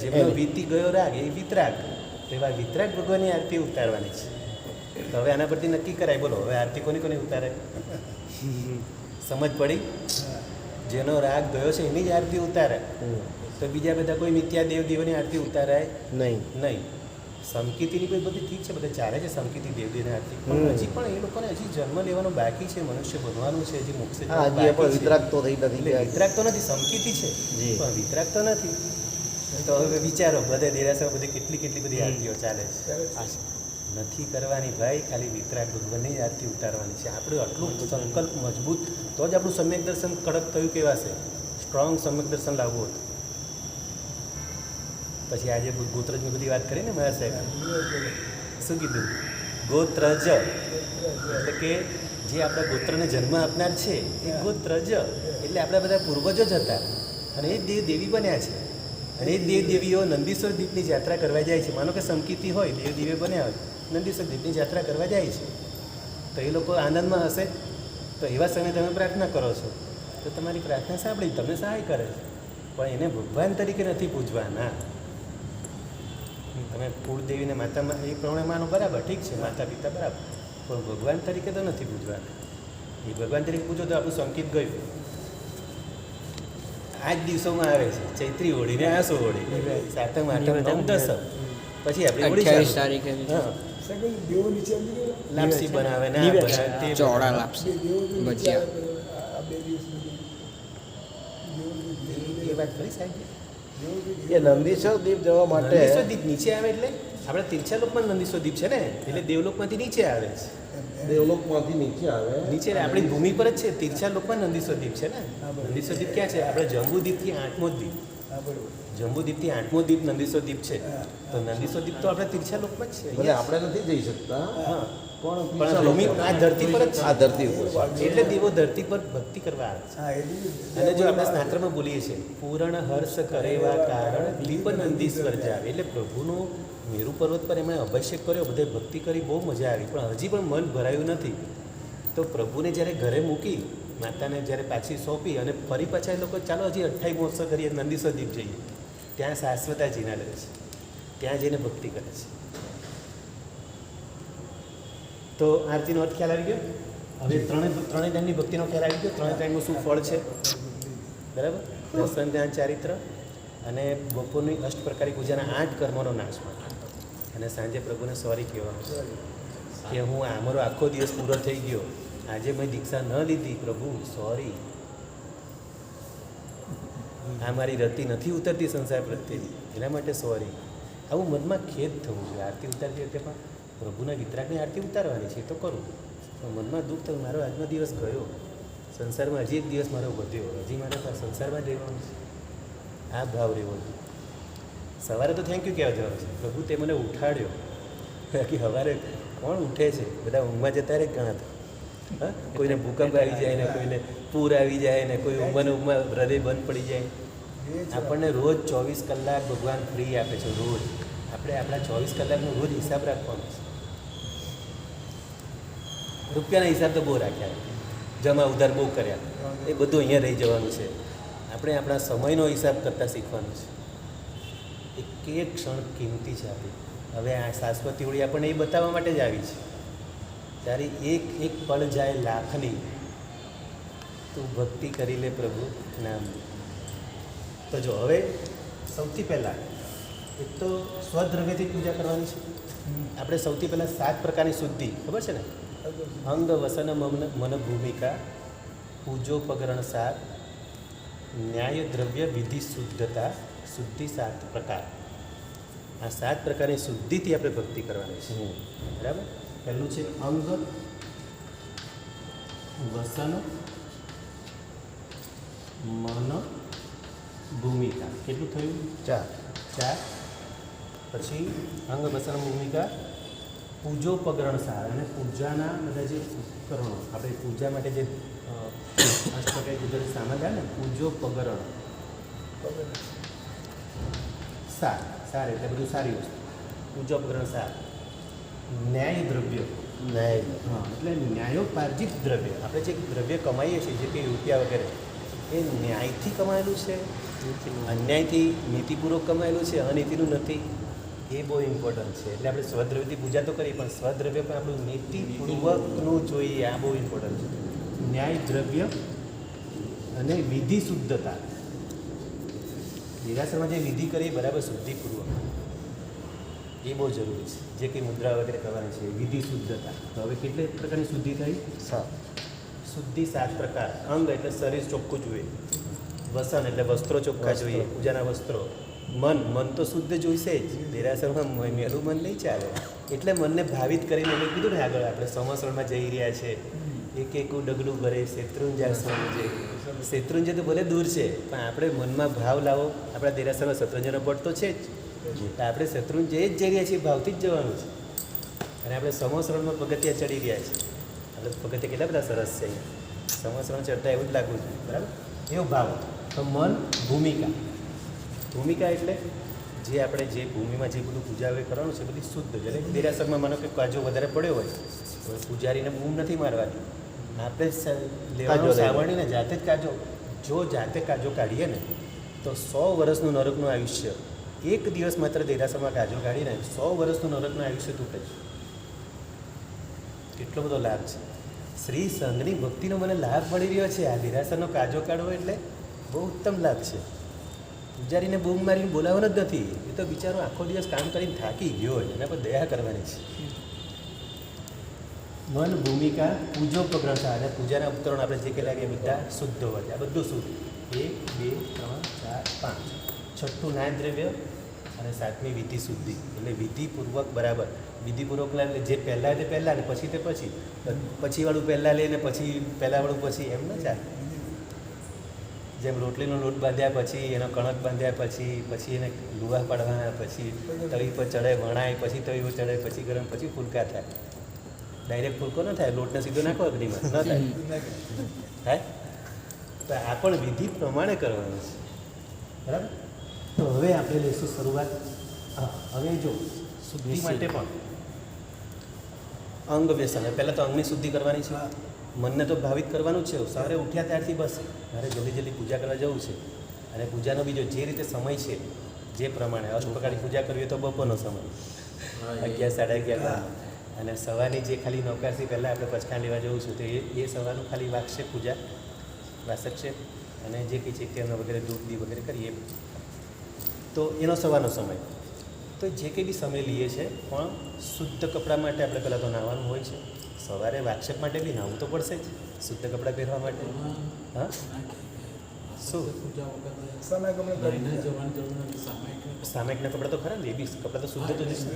જેનો વીતી ગયો રાગ, એ વિતરાગ. એવા વિતરાગ ભગવાનની આરતી ઉતારવાની છે. તો હવે આના પરથી નક્કી કરાય. બોલો, હવે આરતી કોની ઉતારાય? સમજ પડી? જેનો રાગ ગયો છે એની જ આરતી ઉતારે. તો બીજા બધા કોઈ મિથ્યા દેવદેવોની આરતી ઉતારાય નહીં. નહીં. સમકીતીની કોઈ બધી ઠીક છે, બધા ચાલે છે સમકીતી દેવદેવની આરતી, પણ હજી પણ એ લોકોને હજી જન્મ લેવાનો બાકી છે, મનુષ્ય બનવાનું છે, હજી મોક્ષે હા, જવાનું હજી એ પણ બાકી છે. વિતરાગ તો થઈ નથી એટલે વિતરાગ તો નથી, સમકીતી છે જી. પણ વિતરાગ તો નથી. તો હવે વિચારો બધે દેરાસરમાં બધી કેટલી બધી આરતીઓ ચાલે છે. આ નથી કરવાની ભાઈ, ખાલી વિતરાગ ભગવાનની આરતી ઉતારવાની છે. આપણું આટલું સંકલ્પ મજબૂત તો જ આપણું સમ્યક દર્શન કડક થયું કેવાશે. સ્ટ્રોંગ સમ્યક દર્શન લાવવું હતું. પછી આજે ગોત્રજની બધી વાત કરીને મારા સાહેબ શું કીધું? ગોત્રજ એટલે કે જે આપણા ગોત્રને જન્મ આપનાર છે એ ગોત્રજ એટલે આપણા બધા પૂર્વજો જ હતા અને એ દેવ દેવી બન્યા છે. અને એ દેવ દેવીઓ નંદીશ્વર દીપની યાત્રા કરવા જાય છે. માનો કે સમકીતી હોય, દેવ દેવી બન્યા હોય, નંદીશ્વર દીપની યાત્રા કરવા જાય છે. તો એ લોકો આનંદમાં હશે. તો એવા સમયે તમે પ્રાર્થના કરો છો તો તમારી પ્રાર્થના સાંભળી તમને સહાય કરે છે, પણ એને ભગવાન તરીકે નથી પૂજવાના. તમે કુળદેવીને માતામાં એ પ્રમાણે માનો બરાબર, ઠીક છે, માતા પિતા બરાબર, પણ ભગવાન તરીકે તો નથી પૂજવાના. એ ભગવાન તરીકે પૂજો તો આપણું સંકેત ગયું. આ જ દિવસોમાં આવે છે ચૈત્રી હોળી ને આસો હોળી, સાતમ આઠમ નવમ દસમ, પછી આપણે હોળી 28 ચાલુ. તારીખે હા, સગળ દેવો નીચે આવી ગયો. લાપસી બનાવે ને આ નિવેદ. બનાવે તે ચોળા બનાવે. લાપસી, બે દેવો નીચે ભજીયા. આવે આ 2 દિવસ સુધી. એ વાત કરી સાહેબ. એ નંદીશ્વર દીપ જવા માટે નંદીશ્વર દીપ નીચે આવે એટલે આપણે તીર્થાલોકમાં નંદીશ્વર દીપ છે ને, એટલે દેવલોકમાંથી નીચે આવે છે. દેવલોકમાંથી નીચે આવે. નીચે આપણી ભૂમિ પર જ છે. તીર્થાલોકમાં નંદીશ્વર દીપ છે ને. નંદીશ્વર દીપ ક્યાં છે? આપણે જંબુદીપથી 8મો દીપ. હા, બરોબર. જંબુદીપથી 8મો દીપ નંદીશ્વર દીપ છે. તો નંદીશ્વર દીપ તો આપણે તીર્થાલોકમાં જ છે. ભલે આપણે નથી જઈ શકતા, હા, પણ ભૂમિ આ ધરતી પર જ આ ધરતી ઉપર છે. છે. એટલે દેવો ધરતી પર ભક્તિ કરવા આવે છે. હા, એટલી અને જો આપણે સ્નાત્રમાં બોલીએ છીએ પૂર્ણ હર્ષ કરેવા કારણ લીપ નંદીશ્વર જાવે, એટલે પ્રભુનું મેરુ પર્વત પર એમણે અભિષેક કર્યો, બધે ભક્તિ કરી, બહુ મજા આવી, પણ હજી પણ મન ભરાયું નથી. તો પ્રભુને જ્યારે ઘરે મૂકી, માતાને જ્યારે પાછી સોંપી અને ફરી પાછા એ લોકો ચાલો હજી 28 મહોત્સવ કરીએ, નંદીશ્વર દીપ જઈએ, ત્યાં શાશ્વતાજીના રહે છે, ત્યાં જઈને ભક્તિ કરે છે. તો આરતીનો અર્થ ખ્યાલ આવી ગયો. હવે ત્રણેય ટાઈમની ભક્તિનો ખ્યાલ આવી ગયો. ત્રણેય ટાઈમનું શું ફળ છે, બરાબર? દર્શન, ધ્યાન, ચારિત્ર અને બપોરની અષ્ટ પ્રકારી પૂજાના 8 કર્મોનો નાશ માટે, અને સાંજે પ્રભુને સોરી કહેવાનું કે હું અમારો આખો દિવસ પૂરો થઈ ગયો, આજે મેં દીક્ષા ન લીધી, પ્રભુ સોરી, આ મારી રતિ નથી ઉતરતી સંસાર પ્રત્યેની, એના માટે સોરી. આવું મનમાં ખેદ થવું જોઈએ. આરતી ઉતારતી વખતે પણ પ્રભુના વિતરાગની આરતી ઉતારવાની છે તો કરું, પણ મનમાં દુઃખ થયું, મારો આજનો દિવસ ગયો, સંસારમાં હજી એક દિવસ મારો વધ્યો, હજી મારે સંસારમાં જ રહેવાનું છે. આ ભાવ રહેવો જોઈએ. સવારે તો થેન્ક યુ કહેવા જવાનું છે, પ્રભુ તે મને ઉઠાડ્યો. બાકી સવારે કોણ ઉઠે છે? બધા ઊંઘમાં જતા રહે ઘણા તો. હા, કોઈને ભૂકંપ આવી જાય ને, કોઈને પૂર આવી જાય ને, કોઈ ઊંઘમાં હૃદય બંધ પડી જાય. આપણને રોજ 24 કલાક ભગવાન ફ્રી આપે છે, રોજ. આપણે આપણા 24 કલાકનો રોજ હિસાબ રાખવાનો છે. રૂપિયાના હિસાબ તો બહુ રાખ્યા, જમા ઉધાર બહુ કર્યા, એ બધું અહીંયા રહી જવાનું છે. આપણે આપણા સમયનો હિસાબ કરતાં શીખવાનું છે. એક ક્ષણ કિંમતી છે આપણી. હવે આ શાશ્વતી હોળી આપણને એ બતાવવા માટે જ આવી છે. તારી એક પળ જાય લાખની, તું ભક્તિ કરી લે પ્રભુ નામ. તો જો હવે સૌથી પહેલાં એક તો સ્વદ્રવ્યથી પૂજા કરવાની છે. આપણે સૌથી પહેલાં 7 પ્રકારની શુદ્ધિ ખબર છે ને? અંગ વસન મન ભૂમિકા, પૂજોપકરણ 7, ન્યાય દ્રવ્ય વિધિ શુદ્ધતા, શુદ્ધિ 7 પ્રકાર. આ 7 પ્રકારની શુદ્ધિથી આપણે ભક્તિ કરવાની છે, બરાબર? પહેલું છે અંગ વસન મન ભૂમિકા. કેટલું થયું? 4. પછી અંગ વસન ભૂમિકા, પૂજોપકરણ સાર, અને પૂજાના બધા જે ઉપકરણો, આપણે પૂજા માટે જે અષ્ટપ્રકારી પૂજાની સામાન થાય ને, પૂજોપકરણ સાર એટલે બધું સારી વસ્તુ. પૂજોપકરણ સાર. ન્યાય દ્રવ્ય, હા, એટલે ન્યાયોપાર્જિત દ્રવ્ય. આપણે જે દ્રવ્ય કમાઈએ છીએ, જે કંઈ રૂપિયા વગેરે, એ ન્યાયથી કમાયેલું છે, અન્યાયથી નીતિપૂર્વક કમાયેલું છે, અનીતિનું નથી. એ બહુ ઇમ્પોર્ટન્ટ છે. એટલે આપણે સ્વદ્રવ્યથી પૂજા તો કરીએ, પણ સ્વદ્રવ્ય પણ આપણું નીતિપૂર્વકનું જોઈએ. આ બહુ ઇમ્પોર્ટન્ટ છે. ન્યાય દ્રવ્ય અને વિધિ શુદ્ધતા. દેરાસરમાં જે વિધિ કરી એ બરાબર શુદ્ધિપૂર્વક એ બહુ જરૂરી છે. જે કંઈ મુદ્રા વગેરે કરવાની છે વિધિ શુદ્ધતા. તો હવે કેટલી પ્રકારની શુદ્ધિ થઈ? શુદ્ધિ 7 પ્રકાર. અંગ એટલે શરીર ચોખ્ખું જોઈએ, વસન એટલે વસ્ત્રો ચોખ્ખા જોઈએ, પૂજાના વસ્ત્રો. મન તો શુદ્ધ જોઈશે જ. દેરાસરમાં મેલું મન નહીં ચાલે. એટલે મનને ભાવિત કરીને મેં કીધું ને આગળ આપણે સમસરણમાં જઈ રહ્યા છે, એક એક ડગલું ભરે શેત્રુંજય સ્વામી. શેત્રુંજય તો ભલે દૂર છે પણ આપણે મનમાં ભાવ લાવો. આપણા દેરાસરમાં શત્રુંજયનો પટ તો છે જ, તો આપણે શત્રુંજય જ જઈ રહ્યા છીએ, ભાવથી જ જવાનું છે. અને આપણે સમસરણમાં પગથિયા ચડી રહ્યા છીએ. આપણે પગથિયા કેટલા બધા સરસ છે અહીંયા, સમસરણ ચડતા એવું જ લાગવું જોઈએ, બરાબર? એવો ભાવ. તો મન ભૂમિકા એટલે જે આપણે જે ભૂમિમાં જે બધું પૂજા કરવાનું છે બધી શુદ્ધ. એટલે દેરાસરમાં માનો કે કાજો વધારે પડ્યો હોય તો પૂજારીને બૂમ નથી મારવાની, આપણે લેવાનું સાવરણીને જાતે જ કાજો. જો જાતે કાજો કાઢીએ ને તો 100 વર્ષનું નરકનું આયુષ્ય, એક દિવસ માત્ર દેરાસરમાં કાજો કાઢીને 100 વર્ષનું નરકનું આયુષ્ય તૂટે છે. કેટલો બધો લાભ છે. શ્રી સંઘની ભક્તિનો મને લાભ મળી રહ્યો છે. આ દેરાસરનો કાજો કાઢવો એટલે બહુ ઉત્તમ લાભ છે. પૂજારીને બૂમ મારીને બોલાવવાનો જ નથી. એ તો બિચારો આખો દિવસ કામ કરીને થાકી ગયો હોય, એના પર દયા કરવાની છે. મન ભૂમિકા પૂજોપગ્રંથ અને પૂજાના ઉપકરણ આપણે જે કહેલા કે બધા શુદ્ધ હોય. આ બધું શુદ્ધ. 1 2 3 4 5. છઠ્ઠું નાય દ્રવ્ય અને 7મી વિધિ શુદ્ધિ. એટલે વિધિપૂર્વક બરાબર. વિધિપૂર્વકના એટલે જે પહેલાં તે પહેલાં ને પછી તે પછીવાળું પહેલાં લે ને પછી પહેલાંવાળું પછી, એમ ન ચાલે. જેમ રોટલીનો લોટ બાંધ્યા પછી એનો કણક બાંધ્યા પછી એને લુવા પાડવાના, પછી તવી પર ચડે વણાય, પછી તવી પર ચડે, પછી ગરમ, પછી ફૂલકા થાય. ડાયરેક્ટ ફૂલકો ન થાય, લોટને સીધો નાખો અગ્નિમાં, ન થાય. તો આ પણ વિધિ પ્રમાણે કરવાનું છે, બરાબર? તો હવે આપણે લઈશું શરૂઆત. હવે જો શુદ્ધિ માટે પણ અંગ વ્યસન. પહેલાં તો અંગની શુદ્ધિ કરવાની છે, મનને તો ભાવિત કરવાનું જ છે. સવારે ઉઠ્યા ત્યારથી બસ મારે જલ્દી પૂજા કરવા જવું છે. અને પૂજાનો બીજો જે રીતે સમય છે જે પ્રમાણે અષ્ટપ્રકારની પૂજા કરવી હોય તો બપોરનો સમય 11 સાડા 11. અને સવારની જે ખાલી નવકારથી પહેલાં આપણે પચકાણ લેવા જવું છે તો એ સવારનું ખાલી વાક્ષેપ પૂજા, વાસક્ષેપ અને જે કંઈ છે તેનો વગેરે દૂધ દી વગેરે કરીએ તો એનો સવારનો સમય. તો જે કંઈ બી સમય લઈએ છે પણ શુદ્ધ કપડાં માટે આપણે પહેલાં તો નાહવાનું હોય છે. સવારે વાક્ષેપ માટે બી નાહવું તો પડશે જ, શુદ્ધ કપડાં પહેરવા માટે. હા, શું સામાયિકના કપડાં તો ખરા ને, એ બી કપડાં તો શુદ્ધ તો જશે.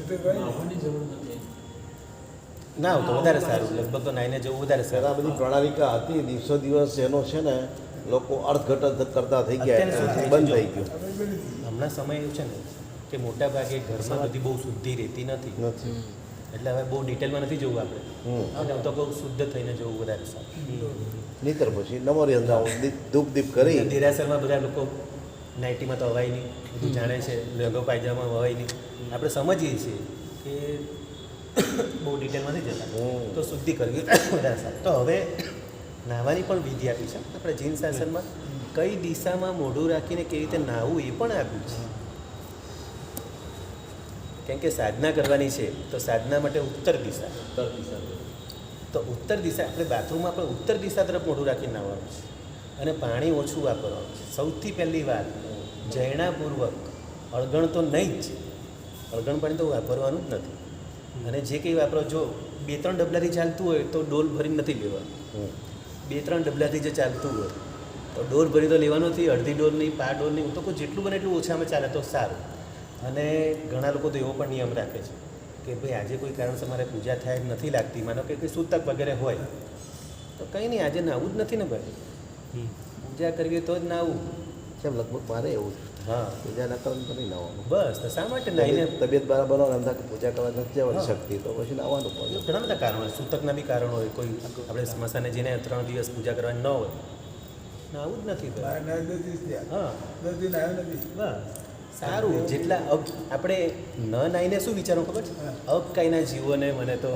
ના તો વધારે સારું, લગભગ તો નાઈને જવું વધારે સારું. આ બધી પ્રણાલિકા હતી, દિવસો દિવસ એનો છે ને લોકો અર્થઘટન કરતા થઈ ગયા, બંધ થઈ ગયું. હમણાં સમય એવું છે ને કે મોટા ભાગે ઘરમાં બધી બહુ શુદ્ધિ રહેતી નથી. એટલે હવે બહુ ડિટેલમાં નથી જવું આપણે. અને હું તો કહું શુદ્ધ થઈને જવું વધારે સારું. નહીતર પછી નમોરી અંદર ધૂપ દીપ કરી. દેરાસરમાં બધા લોકો નાઇટીમાં તો હવાય નહીં, બધું જાણે છે, લેગો પાયજામાં હવાય નહીં. આપણે સમજીએ છીએ કે બહુ ડિટેલમાં નથી જતા, તો શુદ્ધિ કરવી વધારે સારું. તો હવે નાહવાની પણ વિધિ આપી છે આપણે જીન શાસનમાં. કઈ દિશામાં મોઢું રાખીને કેવી રીતે નાહવું એ પણ આપ્યું છે. કેમ કે સાધના કરવાની છે તો સાધના માટે ઉત્તર દિશા. તો ઉત્તર દિશા આપણે બાથરૂમમાં પણ ઉત્તર દિશા તરફ મોઢું રાખીને નાહવાનું છે. અને પાણી ઓછું વાપરવાનું છે. સૌથી પહેલી વાત જૈણાપૂર્વક. અળગણ તો નહીં જ, અળગણ પાણી તો વાપરવાનું જ નથી. અને જે કંઈ વાપરો, જો 2-3 ડબલાથી ચાલતું હોય તો ડોલ ભરીને નથી લેવાનું. 2-3 ડબલાથી જે ચાલતું હોય તો ડોલ ભરી તો લેવાનું નથી. અડધી ડોલની, પા ડોલની, હું તો કોઈ જેટલું બને એટલું ઓછામાં ચાલે તો સારું. અને ઘણા લોકો તો એવો પણ નિયમ રાખે છે કે ભાઈ આજે કોઈ કારણસર મારે પૂજા થાય એમ નથી લાગતી, માનો કે કંઈ સૂતક વગેરે હોય તો કંઈ નહીં, આજે નાવું જ નથી ને ભાઈ, પૂજા કરવી તો જ નાવું. કેમ લગભગ મારે એવું છે. હા, પૂજા ના કરવાનું તો નહીં નાવાનું. બસ તો શા માટે નાઈને? તબિયત બરાબર હોય અંધા પૂજા કરવા નથી જવાની શક્તિ તો પછી નાવાનું પડે. ઘણા બધા કારણો હોય, સૂતકના બી કારણો હોય. કોઈ આપણે સ્મશાને જઈને 3 દિવસ પૂજા કરવાની ન હોય, નાવું જ નથી ભાઈ. હા બસ સારું. જેટલા આપણે ન નાઈને શું વિચારવું ખબર છે? અબકાઈના જીવોને મને તો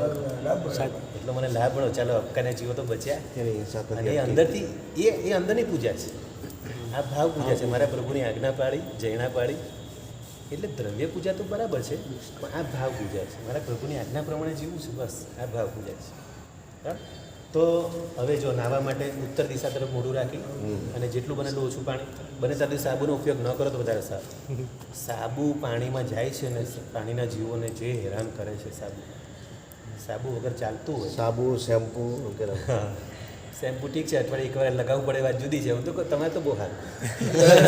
એટલો મને લાભ મળ્યો, ચાલો અબકાઈના જીવો તો બચ્યા. એની સાથે અને એ અંદરથી એ અંદરની પૂજા છે, આ ભાવ પૂજા છે. મારા પ્રભુની આજ્ઞા પાળી, જૈણા પાળી, એટલે દ્રવ્ય પૂજા તો બરાબર છે પણ આ ભાવ પૂજા છે. મારા પ્રભુની આજ્ઞા પ્રમાણે જીવું છું, બસ આ ભાવ પૂજા છે. બરાબર. તો હવે જો નાહવા માટે ઉત્તર દિશા તરફ મોઢું રાખી અને જેટલું બને એટલું ઓછું પાણી બને ત્યાં સુધી સાબુનો ઉપયોગ ન કરો તો વધારે સારું. સાબુ પાણીમાં જાય છે ને પાણીના જીવોને જે હેરાન કરે છે સાબુ વગર ચાલતું હોય. સાબુ શેમ્પુ વગેરે. હા, શેમ્પુ ઠીક છે, અઠવાડિયે એકવાર લગાવવું પડે વાત જુદી છે. હું તો કહું તમારે તો બહુ સારું,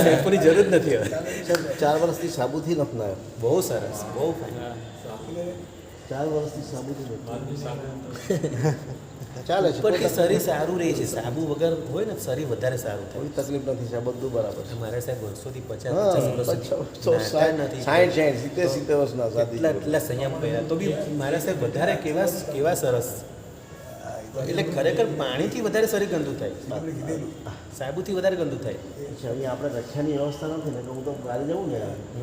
શેમ્પુની જરૂર જ નથી હવે. સાહેબ 4 વર્ષથી સાબુથી નથી નાયો. બહુ સરસ, બહુ ફાઇન. 4 વર્ષથી સાબુથી નથી. ચાલે છે, ઉપરથી શરીર સારું રહે છે. સાબુ વગર હોય ને શરીર વધારે સારું થાય. કોઈ તકલીફ નથી સાહેબ, બધું બરાબર છે. મારા સાહેબ વર્ષોથી 50 હા, 50 વર્ષ 60 70 વર્ષના સાથી એટલા સંયમ કર્યા તો બી મારા સાહેબ વધારે કેવા સરસ. એટલે ખરેખર પાણીથી વધારે શરીર ગંદુ થાય, સાબુથી વધારે ગંદુ થાય. અહીંયા આપણે રક્ષાની વ્યવસ્થા નથી ને, તો હું તો ગાડી જવું ને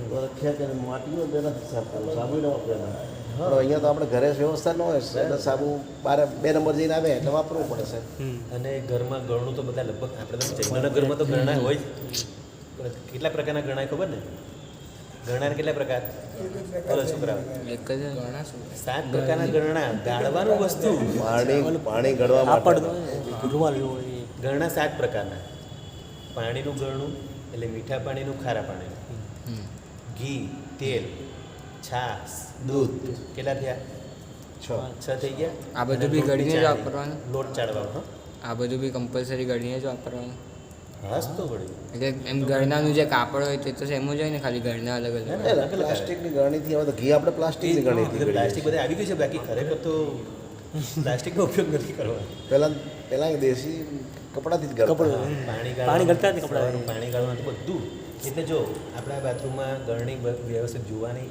તો રક્ષા કે માટીનો બે નથી સાફ કરવું, સાબુ ન વાપરેલા. પણ અહીંયા તો આપણે ઘરે વ્યવસ્થા ન હોય એટલે સાબુ 2 નંબર જઈને આવે એટલે વાપરવું પડે સાહેબ. અને ઘરમાં ગરણું તો બધા લગભગ આપણે તો જૈનોના ઘરમાં તો ગરણા હોય જ. કેટલા પ્રકારના ગરણા ખબર ને? ગરણાના કેટલા પ્રકાર? બોલો છોકરાઓ. એક જ ગણા શું 7 પ્રકારના ગરણા. ગાળવાનું વસ્તુ. પાણી ગળવા આપડ માટે રૂમાલ હોય એ. ગરણા 7 પ્રકારના. પાણીનું ગરણું એટલે મીઠા પાણીનું, ખારા પાણીનું, ઘી, તેલ, છાશ, દૂધ. કેટલા થયા? 6 થઈ ગયા. આ બધું અને બી લોટની ગળીને જ ચાળણી. વાપરવાનું? લોટ ચાળવાનો. હા, આ બધું બી કમ્પલસરી ગળીને જ વાપરવાનું. હાસ તો વળી. એટલે એમ ગરનાનું જે કાપડ હોય તે તો સેમ જ હોય ને, ખાલી ગરના અલગ અલગ. પ્લાસ્ટિકની ગરણીથી હવે તો ઘી આપણે પ્લાસ્ટિકની ગરણીથી પ્લાસ્ટિક બધા આવી ગયું છે, બાકી ખરેખર તો પ્લાસ્ટિકનો ઉપયોગ નથી કરવાનો. પહેલાં દેશી કપડાથી જ ગરતા. પાણી ગળતા જ ને કપડાં. સવારનું પાણી ગાળવાનું બધું. એટલે જો આપણા બાથરૂમમાં ગરણી વ્યવસ્થિત જોવાની.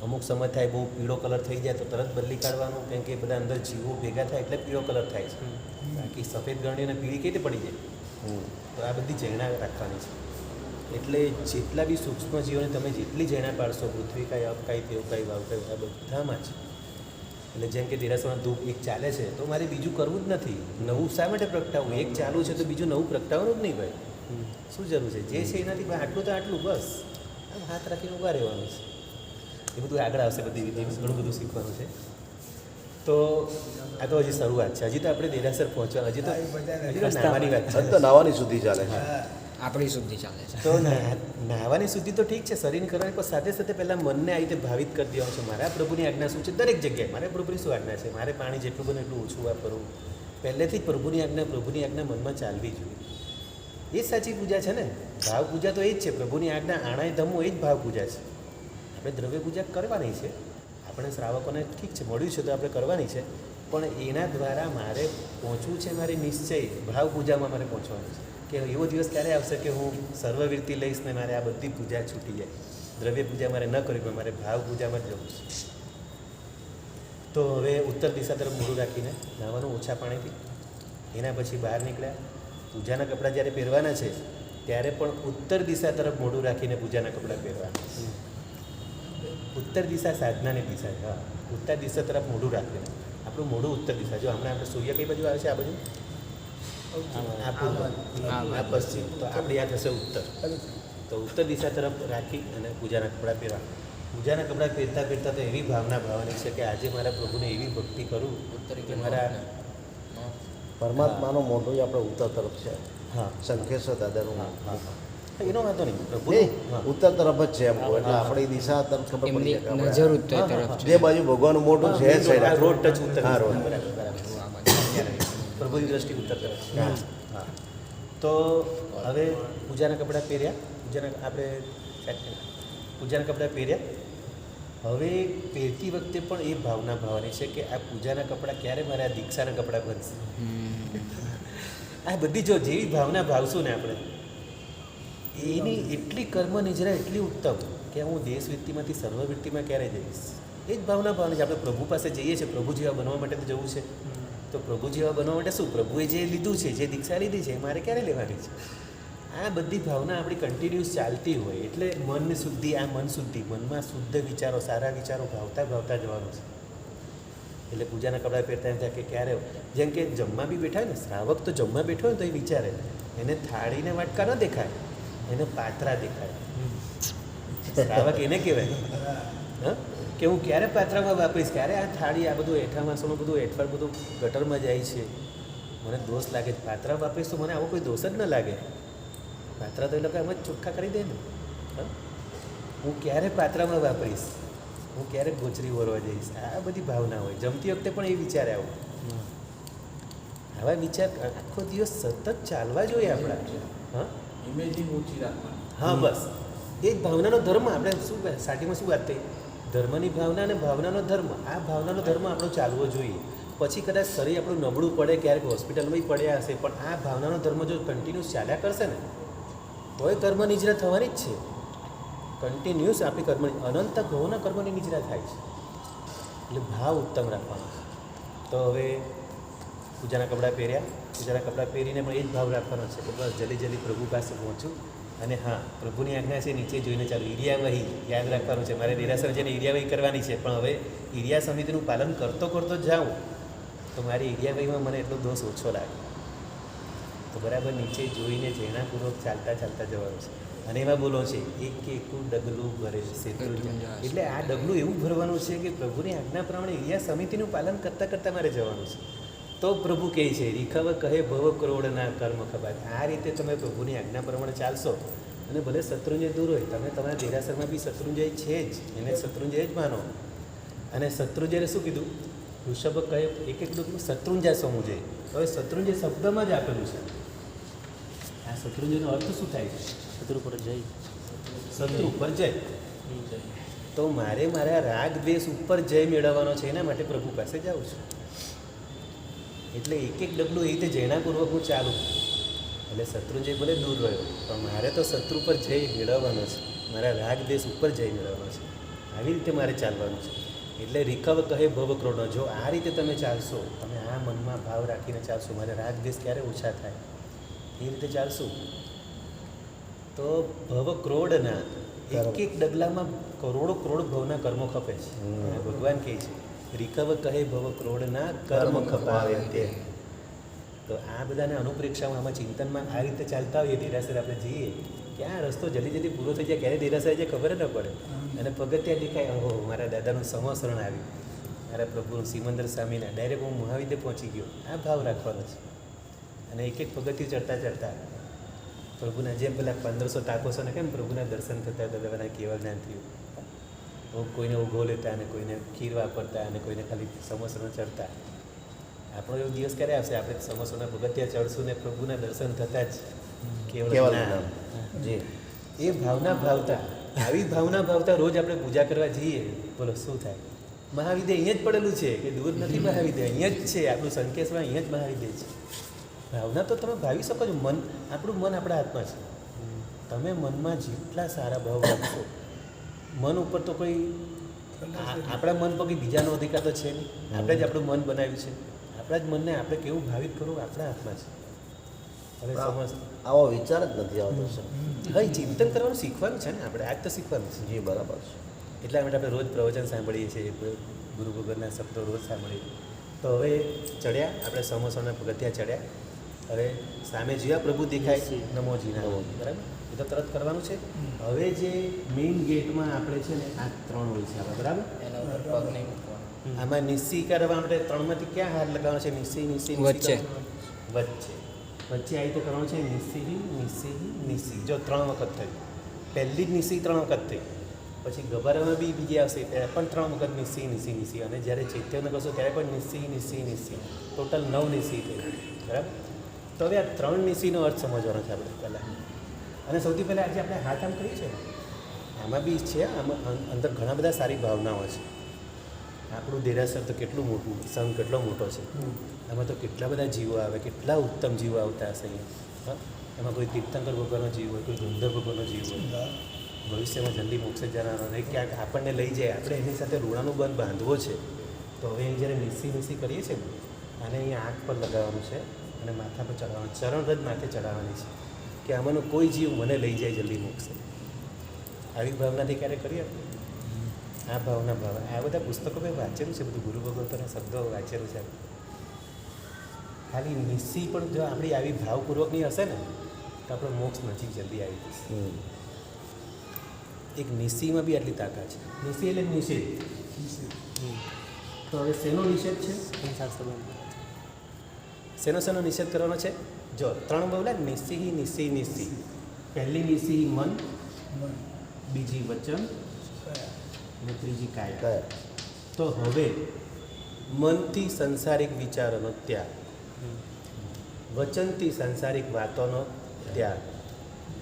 અમુક સમય થાય બહુ પીળો કલર થઈ જાય તો તરત બદલી કાઢવાનું, કેમ કે બધા અંદર જીવો ભેગા થાય એટલે પીળો કલર થાય છે. બાકી સફેદ ગરણી અને પીળી કઈ રીતે પડી જાય? તો આ બધી જૈણા રાખવાની છે. એટલે જેટલા બી સૂક્ષ્મ જીવોને તમે જેટલી જૈણા પાડશો, પૃથ્વી કાંઈ અપકાય તેવકાય વાવકાય આ બધામાં જ. એટલે જેમ કે દેરાસરમાં ધૂપ એક ચાલે છે તો મારે બીજું કરવું જ નથી. નવું શા માટે પ્રગટાવવું? એક ચાલુ છે તો બીજું નવું પ્રગટાવવાનું જ નહીં ભાઈ. શું જરૂર છે? જે છે એનાથી આટલું તો આટલું બસ. આમ હાથ રાખીને ઊભા રહેવાનું છે. એ બધું આગળ આવશે, બધી વિધિ ઘણું બધું શીખવાનું છે. તો આ તો હજી શરૂઆત છે. હજી તો આપણે દેરાસર પહોંચવા, હજી તો નાહવાની વાત છે. તો નાવાની સુધી ચાલે છે. આપણી સુધી ચાલે છે. તો નાહવાની સુધી તો ઠીક છે, શરીરની કરવાની, પણ સાથે સાથે પહેલાં મનને આવી રીતે ભાવિત કરી દેવાનું છે. મારા પ્રભુની આજ્ઞા શું છે? દરેક જગ્યાએ મારે પ્રભુની શું આજ્ઞા છે? મારે પાણી જેટલું બને એટલું ઓછું વાપરવું. પહેલેથી જ પ્રભુની આજ્ઞા મનમાં ચાલવી જોઈએ. એ જ સાચી પૂજા છે ને. ભાવ પૂજા તો એ જ છે. પ્રભુની આજ્ઞા આણાય ધમો એ જ ભાવ પૂજા છે. આપણે દ્રવ્ય પૂજા કરવાની છે. આપણે શ્રાવકોને ઠીક છે, મળ્યું છે તો આપણે કરવાની છે, પણ એના દ્વારા મારે પહોંચવું છે, મારે નિશ્ચય ભાવ પૂજામાં મારે પહોંચવાનું છે. કે એવો દિવસ ક્યારે આવશે કે હું સર્વવૃત્તિ લઈશ ને મારે આ બધી પૂજા છૂટી જાય, દ્રવ્ય પૂજા મારે ન કરવી, પણ મારે ભાવ પૂજામાં જ જવું છે. તો હવે ઉત્તર દિશા તરફ મોઢું રાખીને નાહવાનું ઓછા પાણીથી. એના પછી બહાર નીકળ્યા. પૂજાના કપડાં જ્યારે પહેરવાના છે ત્યારે પણ ઉત્તર દિશા તરફ મોઢું રાખીને પૂજાના કપડાં પહેરવાના. ઉત્તર દિશા સાધનાની દિશા છે. હા, ઉત્તર દિશા તરફ મોઢું રાખીને. આપણું મોઢું ઉત્તર દિશા. જો હમણાં આપણે સૂર્ય કઈ બાજુ આવે છે? આ બાજુ, આ પૂર્વ, આ પશ્ચિમ. તો આપણી આ થશે ઉત્તર. તો ઉત્તર દિશા તરફ રાખી અને પૂજાના કપડાં પહેરવા. પૂજાના કપડાં પહેરતા પહેરતા તો એવી ભાવના ભાવવાની છે કે આજે મારા પ્રભુને એવી ભક્તિ કરું કે મારા પરમાત્માનો મોઢું આપણે ઉત્તર તરફ છે. હા, શંખેશ્વર દાદાનું. એનો વાંધો નહીં. પ્રભુ ઉત્તર તરફ જ છે એમ કહું. એટલે આપણી દિશા તરફ ખબર પડી એમની જાય કે આપણે નજર ઉત્તર તરફ છે. જે બાજુ ભગવાનનું મોઢું છે એ સાઈડ. રોડ ટચ ઉત્તર. હા, રોડ. બરાબર બરાબર. પ્રભુની દ્રષ્ટિ ઉત્તર તરફ. હા, હા. તો હવે પૂજાના કપડાં પહેર્યા. પૂજાના કપડાં પહેર્યા. હવે પહેરતી વખતે પણ એ ભાવના ભાવવાની છે કે આ પૂજાના કપડાં ક્યારે મારે આ દીક્ષાના કપડાં બનશે. આ બધી જો જેવી ભાવના ભાવશું ને આપણે, એની એટલી કર્મ નિજરા એટલી ઉત્તમ કે હું દેશવૃત્તિમાંથી સર્વવૃત્તિમાં ક્યારે જઈશ. એ જ ભાવના ભાવની છે. આપણે પ્રભુ પાસે જઈએ છીએ, પ્રભુ જેવા બનવા માટે તો જવું છે. તો પ્રભુ જેવા બનવા માટે શું? પ્રભુએ જે લીધું છે, જે દીક્ષા લીધી છે, એ મારે ક્યારે લેવાની છે? આ બધી ભાવના આપણી કન્ટિન્યુઅસ ચાલતી હોય એટલે મનની શુદ્ધિ, આ મન શુદ્ધિ, મનમાં શુદ્ધ વિચારો, સારા વિચારો ભાવતા ભાવતા જવાનું છે. એટલે પૂજાના કપડાં પહેરતા એમ થાય કે ક્યારે, જેમ કે જમવા બી બેઠા હોય ને, શ્રાવક તો જમવા બેઠો હોય ને તો એ વિચારે, એને થાળીને વાટકા ન દેખાય, એને પાત્રા દેખાય. શ્રાવક એને કહેવાય. હા, કે હું ક્યારે પાત્રામાં વાપરીશ, ક્યારે આ થાળી આ બધું એઠા વાસણો બધું એઠવાડ બધું ગટરમાં જાય છે, મને દોષ લાગે છે. પાત્રા વાપરીશ તો મને આવો કોઈ દોષ જ ન લાગે. પાત્રા તો એ લોકો એમ જ ચોખ્ખા કરી દે ને. હા, હું ક્યારે પાત્રામાં વાપરીશ, હું ક્યારે ગોચરી ઓરવા જઈશ, આ બધી ભાવના હોય. જમતી વખતે પણ એ વિચાર આવો. આવા વિચાર આખો દિવસ સતત ચાલવા જોઈએ આપણા. હા, ઇમેજિંગ ઊંચી રાખવાની. હા, બસ એ જ ભાવનાનો ધર્મ. આપણે શું સ્ટાર્ટિંગમાં શું વાત થઈ, ધર્મની ભાવના અને ભાવનાનો ધર્મ. આ ભાવનાનો ધર્મ આપણો ચાલવો જોઈએ. પછી કદાચ શરીર આપણું નબળું પડે, ક્યારેક હોસ્પિટલમાં પડ્યા હશે, પણ આ ભાવનાનો ધર્મ જો કન્ટિન્યુઅસ ચાલ્યા કરશે ને તોય કર્મ નિજરા થવાની જ છે. કન્ટિન્યુઅસ આપણી કર્મની અનંત ગૌના કર્મની નિજરા થાય છે. એટલે ભાવ ઉત્તમ રાખવાનો. તો હવે પૂજાના કપડાં પહેર્યા, પૂજાના કપડાં પહેરીને પણ એ જ ભાવ રાખવાનો છે કે બસ જલ્દી જલ્દી પ્રભુ પાસે પહોંચું. અને હા, પ્રભુની આજ્ઞા છે નીચે જોઈને ચાલુ. ઈરિયાવહી યાદ રાખવાનું છે. મારે દેરાસર જઈને ઈરિયાવહી કરવાની છે, પણ હવે ઈરિયા સમિતિનું પાલન કરતો કરતો જાઉં તો મારી ઈરિયાવહીમાં મને એટલો દોષ ઓછો લાગે. તો બરાબર નીચે જોઈને જૈનાપૂર્વક ચાલતા ચાલતા જવાનું છે. અને એમાં બોલો છે એક એકું ડગલું ભરે શેત્રુંજા. એટલે આ ડગલું એવું ભરવાનું છે કે પ્રભુની આજ્ઞા પ્રમાણે ઈરિયા સમિતિનું પાલન કરતાં કરતાં મારે જવાનું છે. તો પ્રભુ કહે છે રીખવ કહે ભવ કરોડના કર્મ ખબર. આ રીતે તમે પ્રભુની આજ્ઞા પ્રમાણે ચાલશો અને ભલે શત્રુંજય દૂર હોય, તમે તમારા દેરાસરમાં બી શત્રુંજય છે જ, એને શત્રુંજય જ માનો. અને શત્રુંજયને શું કીધું? ઋષભ કહે એક એક ડગલું શત્રુંજય સમુજય. હવે શત્રુંજય શબ્દમાં જ આપેલું છે. આ શત્રુંજયનો અર્થ શું થાય છે? શત્રુ પર જઈ શત્રુ પર જય. તો મારે મારા રાગ દ્વેષ ઉપર જય મેળવવાનો છે, એના માટે પ્રભુ પાસે જાઉં છું. એટલે એક એક ડગલું એ રીતે જૈનાપૂર્વક હું ચાલું. એટલે શત્રુંજય ભલે દૂર રહ્યો, પણ મારે તો શત્રુ પર જય મેળવવાનો છે, મારા રાગ દ્વેષ ઉપર જય મેળવવાનો છે. આવી રીતે મારે ચાલવાનું છે. એટલે રીખવ કહે ભવ ક્રોડનો. જો આ રીતે તમે ચાલશો, તમે આ મનમાં ભાવ રાખીને ચાલશો, મારે રાગ દ્વેષ ક્યારે ઓછા થાય એ રીતે ચાલશું, તો ભવ ક્રોડના એક એક ડગલામાં કરોડો કરોડ ભવના કર્મો ખપે છે. અને ભગવાન કહે છે રીકવ કહે ભવ ક્રોડના કર્મ ખપાવે તે. તો આ બધાને અનુપ્રેક્ષામાં આમાં ચિંતનમાં આ રીતે ચાલતા હોઈએ, દેરાસર આપણે જઈએ, ક્યાં રસ્તો જલ્દી જલ્દી પૂરો થઈ જાય, ક્યારે દેરાસર જાય ખબર ન પડે. અને પગથિયાં દેખાય, ઓહો મારા દાદાનું સમસરણ આવ્યું, મારા પ્રભુનું સિમંદર સ્વામીના, ડાયરેક્ટ હું મહાવિદ્ય પહોંચી ગયો. આ ભાવ રાખવાનો છે. અને એક એક પગથિયું ચડતા ચડતા પ્રભુના જેમ પેલા 1500 તાપસોને કેમ પ્રભુના દર્શન થતા હતા, બધાના કેવા જ્ઞાન થયું. કોઈને ઊભો લેતા અને કોઈને ખીર વાપરતા અને કોઈને ખાલી સમોસરણ ચડતા. આપણો એવો દિવસ ક્યારે આવશે આપણે સમોસરના પગથિયાં ચડશું ને પ્રભુના દર્શન થતાં જ કેવળ જ્ઞાન. જી, એ ભાવના ભાવતા, આવી ભાવના ભાવતા રોજ આપણે પૂજા કરવા જઈએ, બોલો શું થાય? મહાવિદ્ય અહીંયા જ પડેલું છે કે દૂર નથી. મહાવિદ્ય અહીંયા જ છે, આપણું સંકેશ્વર અહીંયા જ મહાવિદ્ય છે. ભાવના તો તમે ભાવી શકો છો. મન, આપણું મન આપણા હાથમાં છે. તમે મનમાં જેટલા સારા ભાવ રાખશો, મન ઉપર તો કોઈ આપણા મન પર બીજાનો અધિકાર તો છે નહીં. આપણે જ આપણું મન બનાવ્યું છે. આપણા જ મનને આપણે કેવું ભાવિત કરવું આપણા હાથમાં છે. હવે સમજ આવો વિચાર જ નથી આવતો સર. હા, એ ચિંતન કરવાનું શીખવાનું છે ને આપણે, આજ તો શીખવાનું છે. જી બરાબર છે. એટલા માટે આપણે રોજ પ્રવચન સાંભળીએ છીએ, ગુરુ ભગવાનના શબ્દો રોજ સાંભળીએ. તો હવે ચડ્યા આપણે સમોસાના પગથિયાં ચડ્યા. હવે સામે જોયા પ્રભુ દેખાય, નમોજીના બરાબર, એ તો તરત કરવાનું છે. હવે જે મેઇન ગેટમાં આપણે છે ને આ 3 હોય છે આપણે, બરાબર, એના ઉપર પગ નહીં મૂકવાનો. આમાં નિસ્સી કરવા માટે 3માંથી ક્યાં હાથ લગાવવાનો છે? નિસ્સી નિસ્સી વચ્ચે. વચ્ચે વચ્ચે આ રીતે કરવાનું છે. નિસ્સી નિસ્સી નિસ્સી. જો 3 વખત થઈ, પહેલી જ નિસ્સી 3 વખત થઈ, પછી ગભારામાં બી બીજી આવશે ત્યારે પણ 3 વખત નિસ્સી નિસ્સી નિસ્સી, અને જ્યારે ચૈત્યને કરશો ત્યારે પણ નિસ્સી નિસ્સી નિસ્સી, ટોટલ 9 નિસ્સી થઈ, બરાબર. તો હવે આ 3 નિસ્સીનો અર્થ સમજવાનો છે આપણે પહેલાં. અને સૌથી પહેલાં આજે આપણે હાથ આમ કરીએ છીએ, આમાં બી છે, આમાં અંદર ઘણા બધા સારી ભાવનાઓ છે. આપણું દેરાસર તો કેટલું મોટું, સંઘ કેટલો મોટો છે, આમાં તો કેટલા બધા જીવો આવે, કેટલા ઉત્તમ જીવો આવતા હશે અહીંયા. હા, એમાં કોઈ તીર્થંકર ભગવાનનો જીવ હોય, કોઈ ધુંધર ભગવાનનો જીવ હોય, ભવિષ્યમાં જલ્દી મોક્ષે જનારો, અને ક્યાંક આપણને લઈ જાય, આપણે એની સાથે ઋણાનું બંધ બાંધવો છે. તો હવે અહીં જ્યારે નિસ્સી નિસ્સી કરીએ છીએ ને, આને અહીંયા આંખ પર લગાવવાનું છે અને માથા પર ચડાવવાનું, ચરણરજ માથે ચડાવવાની છે કે આમાંનો કોઈ જીવ મને લઈ જાય જલ્દી મોક્ષે. આવી ભાવનાથી ક્યારે કરીએ આ ભાવના ભાવ. આ બધા પુસ્તકો મેં વાંચેલું છે, બધું ગુરુ ભગવંતોના શબ્દો વાંચેલું છે. ખાલી નિસ્સી પણ જો આપણી આવી ભાવપૂર્વકની હશે ને તો આપણો મોક્ષ નજીક જલ્દી આવી જશે. એક નિશીમાં બી આટલી તાકાત છે. નિશી એટલે નિષેધ. તો હવે શેનો નિષેધ છે? સંસાર સંબંધ. શેનો નિષેધ કરવાનો છે? જો 3 બોલ્યા નિશી નિશી નિશી. પહેલી નિશી મન, બીજી વચન અને ત્રીજી કાયા. કયા? તો હવે મનથી સંસારિક વિચારોનો ત્યાગ, વચનથી સંસારિક વાતોનો ત્યાગ,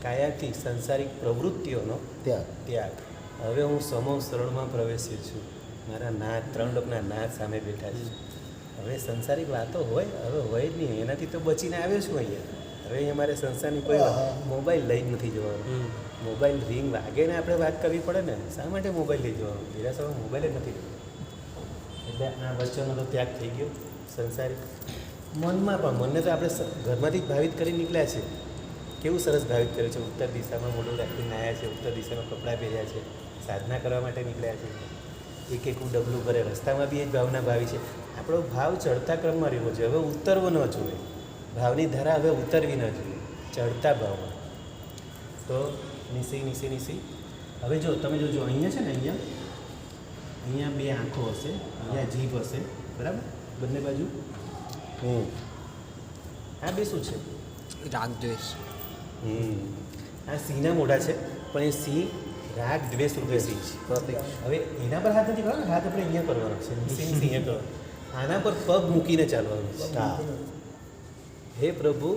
કાયાથી સંસારિક પ્રવૃત્તિઓનો ત્યાં ત્યાગ. હવે હું સમો શરણમાં પ્રવેશ્યો છું. મારા નાથ 3 લોકના નાથ સામે બેઠા છે. હવે સંસારિક વાતો હવે હોય જ નહીં. એનાથી તો બચીને આવ્યો છું અહીંયા. હવે અહીંયા મારે સંસારની કોઈ મોબાઈલ લઈ જ નથી જવાનું. મોબાઈલ રિંગ વાગે ને આપણે વાત કરવી પડે ને, શા માટે મોબાઈલ લઈ જવાનું? નિરાશામાં મોબાઈલ જ નથી. એટલે આ વચનનો ત્યાગ થઈ ગયો સંસારિક. મનમાં પણ મનને તો આપણે ઘરમાંથી જ ભાવિત કરી નીકળ્યા છે. કેવું સરસ ભાવિત કર્યું છે. ઉત્તર દિશામાં મોઢું રાખીને આવ્યા છે, ઉત્તર દિશામાં કપડાં પહેર્યા છે, સાધના કરવા માટે નીકળ્યા છે. એક ડબલું ભરે, રસ્તામાં બી એ જ ભાવના ભાવી છે. આપણો ભાવ ચડતા ક્રમમાં રહેવો જોઈએ. હવે ઉતરવો ન જોઈએ. ભાવની ધારા હવે ઉતરવી ન જોઈએ, ચડતા ભાવમાં. તો નિશી નિશી નિશી. હવે જો તમે જોજો અહીંયા છે ને, અહીંયા 2 આંખો હશે, અહીંયા જીભ હશે, બરાબર? બંને બાજુ. આ 2 શું છે? રાગ દ્વેષ. આ સિંહના મોઢા છે, પણ એ સિંહ રાગ દ્વેષ રૂપે સિંહ છે. પ્રતિક. હવે એના પર હાથ નથી કરવાનો, હાથ આપણે અહીંયા કરવાનો છે. સિંહ કરવાનો. આના પર પગ મૂકીને ચાલવાનું છે. હા. હે પ્રભુ,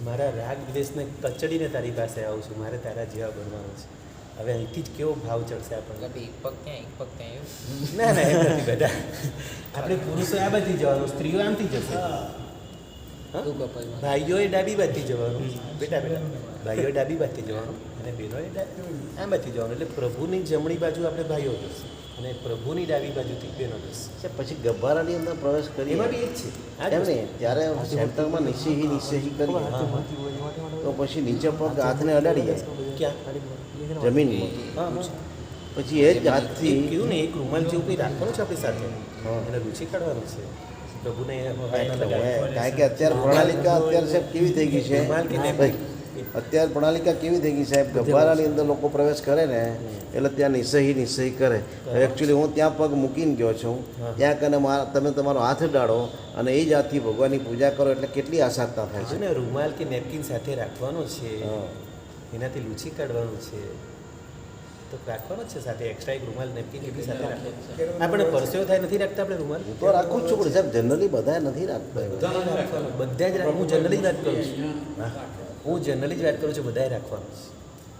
મારા રાગ દ્વેષને કચડીને તારી પાસે આવું છું. મારે તારા જેવા બનવાનું છે. હવે અહીંથી જ કેવો ભાવ ચડશે આપણને. મતલબ એક પગ ત્યાં એક પગ ત્યાં એવું. ના ના, એમ નથી બધા. આપણે પુરુષો આ બાજુથી જવાનું, સ્ત્રીઓ આમથી જશે. હા? તું કપલમાં. ભાઈઓએ ડાબી બાજુથી જવાનું. બેટા ભાઈઓએ ડાબી બાજુથી જવાનું અને બહેનોએ આમ બાજુથી જવાનું. એટલે પ્રભુની જમણી બાજુ આપણે ભાઈઓ જશે અને પ્રભુની ડાબી બાજુથી બહેનો જશે. છે પછી ગબ્બારાની અંદર પ્રવેશ કરીએ એમાં બી એ જ છે. આ જ એમ વસ્તુ. નહીં, ત્યારે સેન્ટરમાં નિશેહી નિશેહી કરીએ તો પછી નીચે પગ હાથને અડાડીએ ક્યાં? જમીનમાં, હા હા. પછી એ જ હાથથી કીધું ને, એક રૂમાલ જેવું કંઈ રાખવાનું છે આપણી સાથે. હા. એને રૂચિ કાઢવાનું છે. પ્રભુને કારણ કે અત્યારે પ્રણાલિકા અત્યારે સાહેબ કેવી થઈ ગઈ છે રૂમાલ કે ભાઈ, અત્યારે પ્રણાલિકા કેવી થઈ ગઈ સાહેબ, ગબ્બારાની અંદર લોકો પ્રવેશ કરે ને એટલે ત્યાં નિસહી કરે. એકચ્યુઅલી હું ત્યાં પગ મૂકીને ગયો છું, ત્યાં કને તમે તમારો હાથ ડાળો અને એ જ હાથથી ભગવાનની પૂજા કરો એટલે કેટલી આસાનતા થાય છે. ને રૂમાલ કે નેપકિન સાથે રાખવાનો છે. હા. એનાથી લૂછી કાઢવાનું છે તો રાખવાનો જ છે સાથે. એક્સ્ટ્રા એક રૂમાલ નેપકિન એ બી સાથે રાખવાનો. આપણે પરસેવો થાય નથી રાખતા આપણે રૂમાલ? હું તો રાખું જ છું પણ સાહેબ જનરલી બધા નથી રાખતા. બધા જ હું જનરલી જ વાત કરું છું. હું જનરલી જ વાત કરું છું, બધાએ રાખવાનું છે.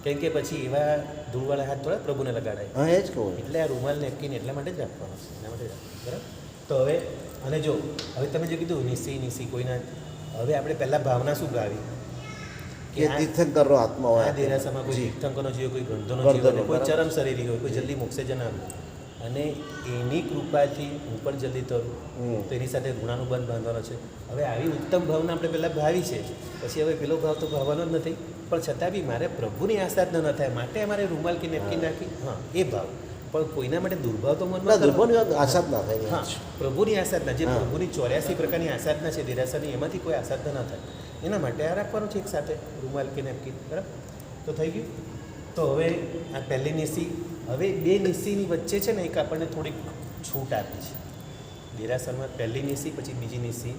કેમ કે પછી એવા ધૂળવાળા હાથ થોડા પ્રભુને લગાડાય. હા એ જ કહું. એટલે આ રૂમાલ નેપકિન એટલા માટે જ રાખવાનો છે, એના માટે બરાબર. તો હવે અને જો હવે તમે જે કીધું નિશી કોઈના, હવે આપણે પહેલાં ભાવના શું ગાવી કે તીર્થંકરનો આત્મા હોય. આ દેરાસામાં કોઈ તીર્થંકરનો જીવ, કોઈ ગંધોનો જીવ, ગંધર્વનો, કોઈ બરાબર. ચરમ શરીરી હોય, કોઈ જલ્દી મોક્ષે જનારું, અને એની કૃપાથી હું પણ જલ્દી તરું, તો એની સાથે ઋણાનુબંધ બાંધવાનો છે. હવે આવી ઉત્તમ ભાવના આપણે પહેલાં ભાવી છે, પછી હવે પેલો ભાવ તો ભાવવાનો જ નથી, પણ છતાં બી મારે પ્રભુની આસાધના ન થાય માટે અમારે રૂમાલ કે નેપકિન રાખી, હા એ ભાવ. પણ કોઈના માટે દુર્ભાવ તો ના મનમાં દુર્ભાવની વાત આશા જ ના થાય. હા, પ્રભુની આસાધના, જે હા. પ્રભુની 84 પ્રકારની આસાધના છે દેરાસાની, એમાંથી કોઈ આસાધના ન થાય એના માટે આ રાખવાનું છે એક સાથે રૂમાલ કે નેપકિન. બરાબર, તો થઈ ગયું. તો હવે આ પહેલી નિશી, હવે 2 નિશીની વચ્ચે છે ને એક આપણને થોડીક છૂટ આપી છે દેરાસરમાં. પહેલી નિશી પછી બીજી નિશી.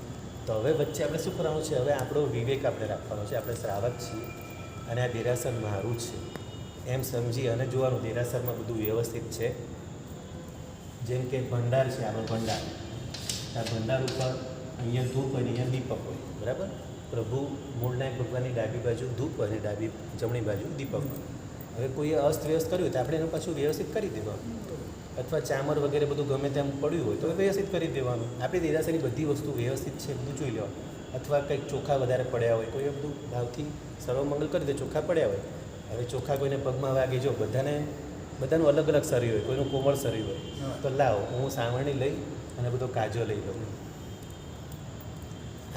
તો હવે વચ્ચે આપણે શું કરવાનું છે? હવે આપણો વિવેક આપણે રાખવાનો છે. આપણે શ્રાવક છીએ અને આ દેરાસર મારું છે એમ સમજી અને જોવાનું દેરાસરમાં બધું વ્યવસ્થિત છે. જેમ કે ભંડાર છે, આપણો ભંડાર. આ ભંડાર ઉપર અહીંયા ધૂપ અને અહીંયા દીપક હોય, બરાબર. પ્રભુ મૂળનાયક ભગવાનની ડાબી બાજુ ધૂપ અને જમણી બાજુ દીપક હોય. હવે કોઈએ અસ્તવ્યસ્ત કર્યું તો આપણે એનું પાછું વ્યવસ્થિત કરી દેવાનું, અથવા ચામર વગેરે બધું ગમે તેમ પડ્યું હોય તો વ્યવસ્થિત કરી દેવાનું. આપણી દેરાસરની બધી વસ્તુ વ્યવસ્થિત છે બધું જોઈ લેવાનું. અથવા કંઈક ચોખા વધારે પડ્યા હોય, કોઈએ બધું ભાવથી સર્વમંગલ કરી દે, ચોખા પડ્યા હોય. હવે ચોખા કોઈને પગમાં વાગે, જો બધાનું અલગ અલગ શરીર હોય, કોઈનું કોમળ શરીર હોય, તો લાવો હું સાવરણી લઈ અને બધો કાજો લઈ લઉં.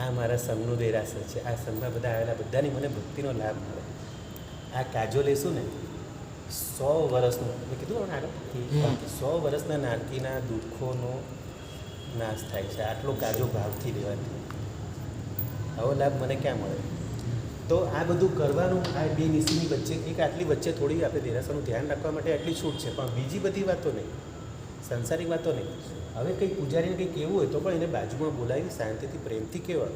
આ મારા સંઘનું દેરાસર છે, આ સંઘમાં બધા આવેલા બધાની મને ભક્તિનો લાભ મળે. આ કાજો લેશું ને 100 વર્ષનું, મેં કીધું ને આગળ 100 વર્ષના નારકીના દુઃખોનો નાશ થાય છે આટલો કાજો ભાવથી લેવાથી. આવો લાભ મને ક્યાં મળે? તો આ બધું કરવાનું આ બે નિશીની વચ્ચે એક આટલી વચ્ચે થોડી આપણે દેરાસરનું ધ્યાન રાખવા માટે આટલી છૂટ છે, પણ બીજી બધી વાતો નહીં, સંસારિક વાતો નહીં. હવે કંઈ પૂજારીને કંઈ કહેવું હોય તો પણ એને બાજુમાં બોલાવી શાંતિથી પ્રેમથી કહેવા.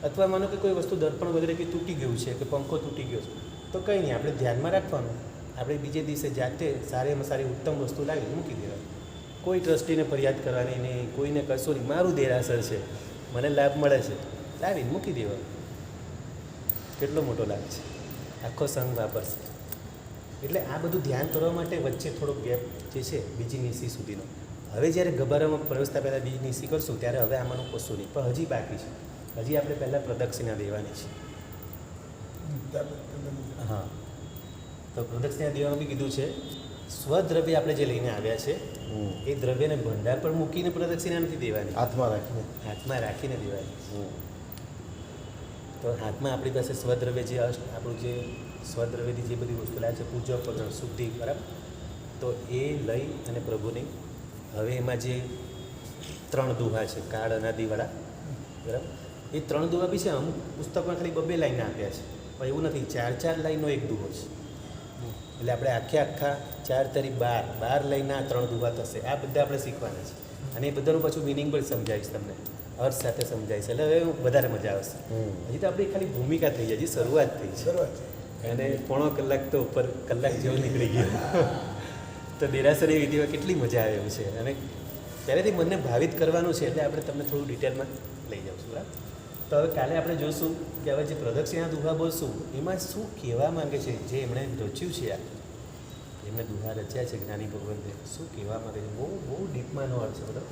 અથવા માનો કે કોઈ વસ્તુ દર્પણ વગેરે કંઈ તૂટી ગયું છે કે પંખો તૂટી ગયો છે તો કંઈ નહીં, આપણે ધ્યાનમાં રાખવાનું. આપણે બીજે દિવસે જાતે સારામાં સારી ઉત્તમ વસ્તુ લાવી મૂકી દેવાની. કોઈ ટ્રસ્ટીને ફરિયાદ કરવાની નહીં, કોઈને કશું નહીં. મારું દેરાસર છે, મને લાભ મળે છે, લાવીને મૂકી દેવાનું. કેટલો મોટો લાભ છે, આખો સંઘ વાપરશે. એટલે આ બધું ધ્યાન કરવા માટે વચ્ચે થોડો ગેપ જે છે બીજી નિશી સુધીનો. હવે જ્યારે ગબારામાં પ્રવેશતા પહેલાં બીજી નિશી કરશું ત્યારે હવે આમાંનું કશું નહીં, પણ હજી બાકી છે. હજી આપણે પહેલાં પ્રદક્ષિણા દેવાની છે. હા, તો પ્રદક્ષિણા દેવામાં બી કીધું છે સ્વદ્રવ્ય આપણે જે લઈને આવ્યા છે એ દ્રવ્યને ભંડાર પર મૂકીને પ્રદક્ષિણા નથી દેવાની, હાથમાં રાખીને. હાથમાં રાખીને દેવાની. તો હાથમાં આપણી પાસે સ્વદ્રવ્ય જે આપણું જે સ્વદ્રવ્યથી જે બધી વસ્તુ લાવે છે, પૂજક વગર શુદ્ધિ, બરાબર, તો એ લઈ અને પ્રભુની હવે એમાં જે 3 દુહા છે કાળ અનાદિવાળા, બરાબર, એ 3 દુહા બી છે. અમુક પુસ્તકમાં ખાલી 2 લાઈન આપ્યા છે, પણ એવું નથી, 4 લાઈનનો એક દુહો છે. એટલે આપણે આખા 4 તરી 12 લાઈનના 3 દુહા થશે. આ બધા આપણે શીખવાના છે અને એ બધાનું પાછું મિનિંગ પણ સમજાવીશ તમને, અર્થ સાથે સમજાવીશ. એટલે હવે વધારે મજા આવશે. હજી તો આપણી ખાલી ભૂમિકા થઈ જાય, હજી શરૂઆત થઈ છે શરૂઆત અને પોણો કલાક તો ઉપર કલાક જેવો નીકળી ગયો. તો દેરાસરી વિધિમાં કેટલી મજા આવે એવું છે અને પહેલેથી મનને ભાવિત કરવાનું છે. એટલે આપણે તમને થોડું ડિટેલમાં લઈ જાઉં છું, બરાબર. તો હવે કાલે આપણે જોઈશું કે હવે જે પ્રદક્ષિણા દુહા બોલશું એમાં શું કહેવા માંગે છે, જે એમણે રચ્યું છે, આ એમણે દુહા રચ્યા છે જ્ઞાની ભગવંતે, શું કહેવા માંગે છે. બહુ બહુ ડીપમાંનો અર્થ છે બધો.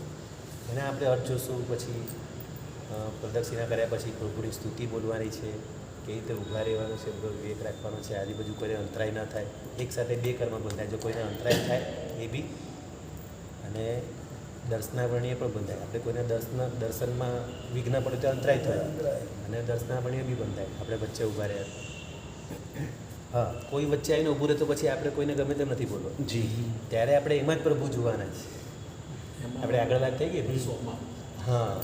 એના આપણે અર્થ જોઈશું. પછી પ્રદક્ષિણા કર્યા પછી પ્રભુની સ્તુતિ બોલવાની છે, કેવી રીતે ઊભા રહેવાનું છે, બધો વિવેક રાખવાનો છે, આજુબાજુ કોઈને અંતરાય ન થાય. એકસાથે 2 કર્મ બંધાય, જો કોઈને અંતરાય થાય એ બી, અને દર્શનાવરણીય પણ બંધાય. આપણે કોઈને દર્શનમાં વિઘ્ન પડે તો અંતરાય થાય અને દર્શનાવરણીય બી બંધાય. આપણે વચ્ચે ઊભા રહ્યા, હા, કોઈ વચ્ચે આવીને ઊભું રહે તો પછી આપણે કોઈને ગમે તેમ નથી બોલવું. જી. ત્યારે આપણે એમાં જ પ્રભુ જોવાના છે. આપણે આગળ વાત થઈ ગઈ ને, હા,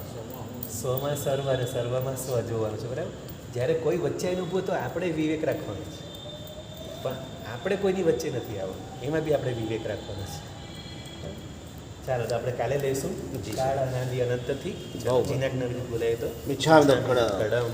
સ્વમાં સર્વ અને સર્વમાં સ્વ જોવાનું છે, બરાબર. જ્યારે કોઈ વચ્ચે આવીને ઊભું તો આપણે વિવેક રાખવાનો છે, પણ આપણે કોઈની વચ્ચે નથી આવવાનું, એમાં બી આપણે વિવેક રાખવાનો છે. ચાલો, તો આપણે કાલે લઈશું કાળ અનાદિ અનંતથી. જીનાક નવી બોલાય તો મિચ્છામિ દુક્કડમ. કડમ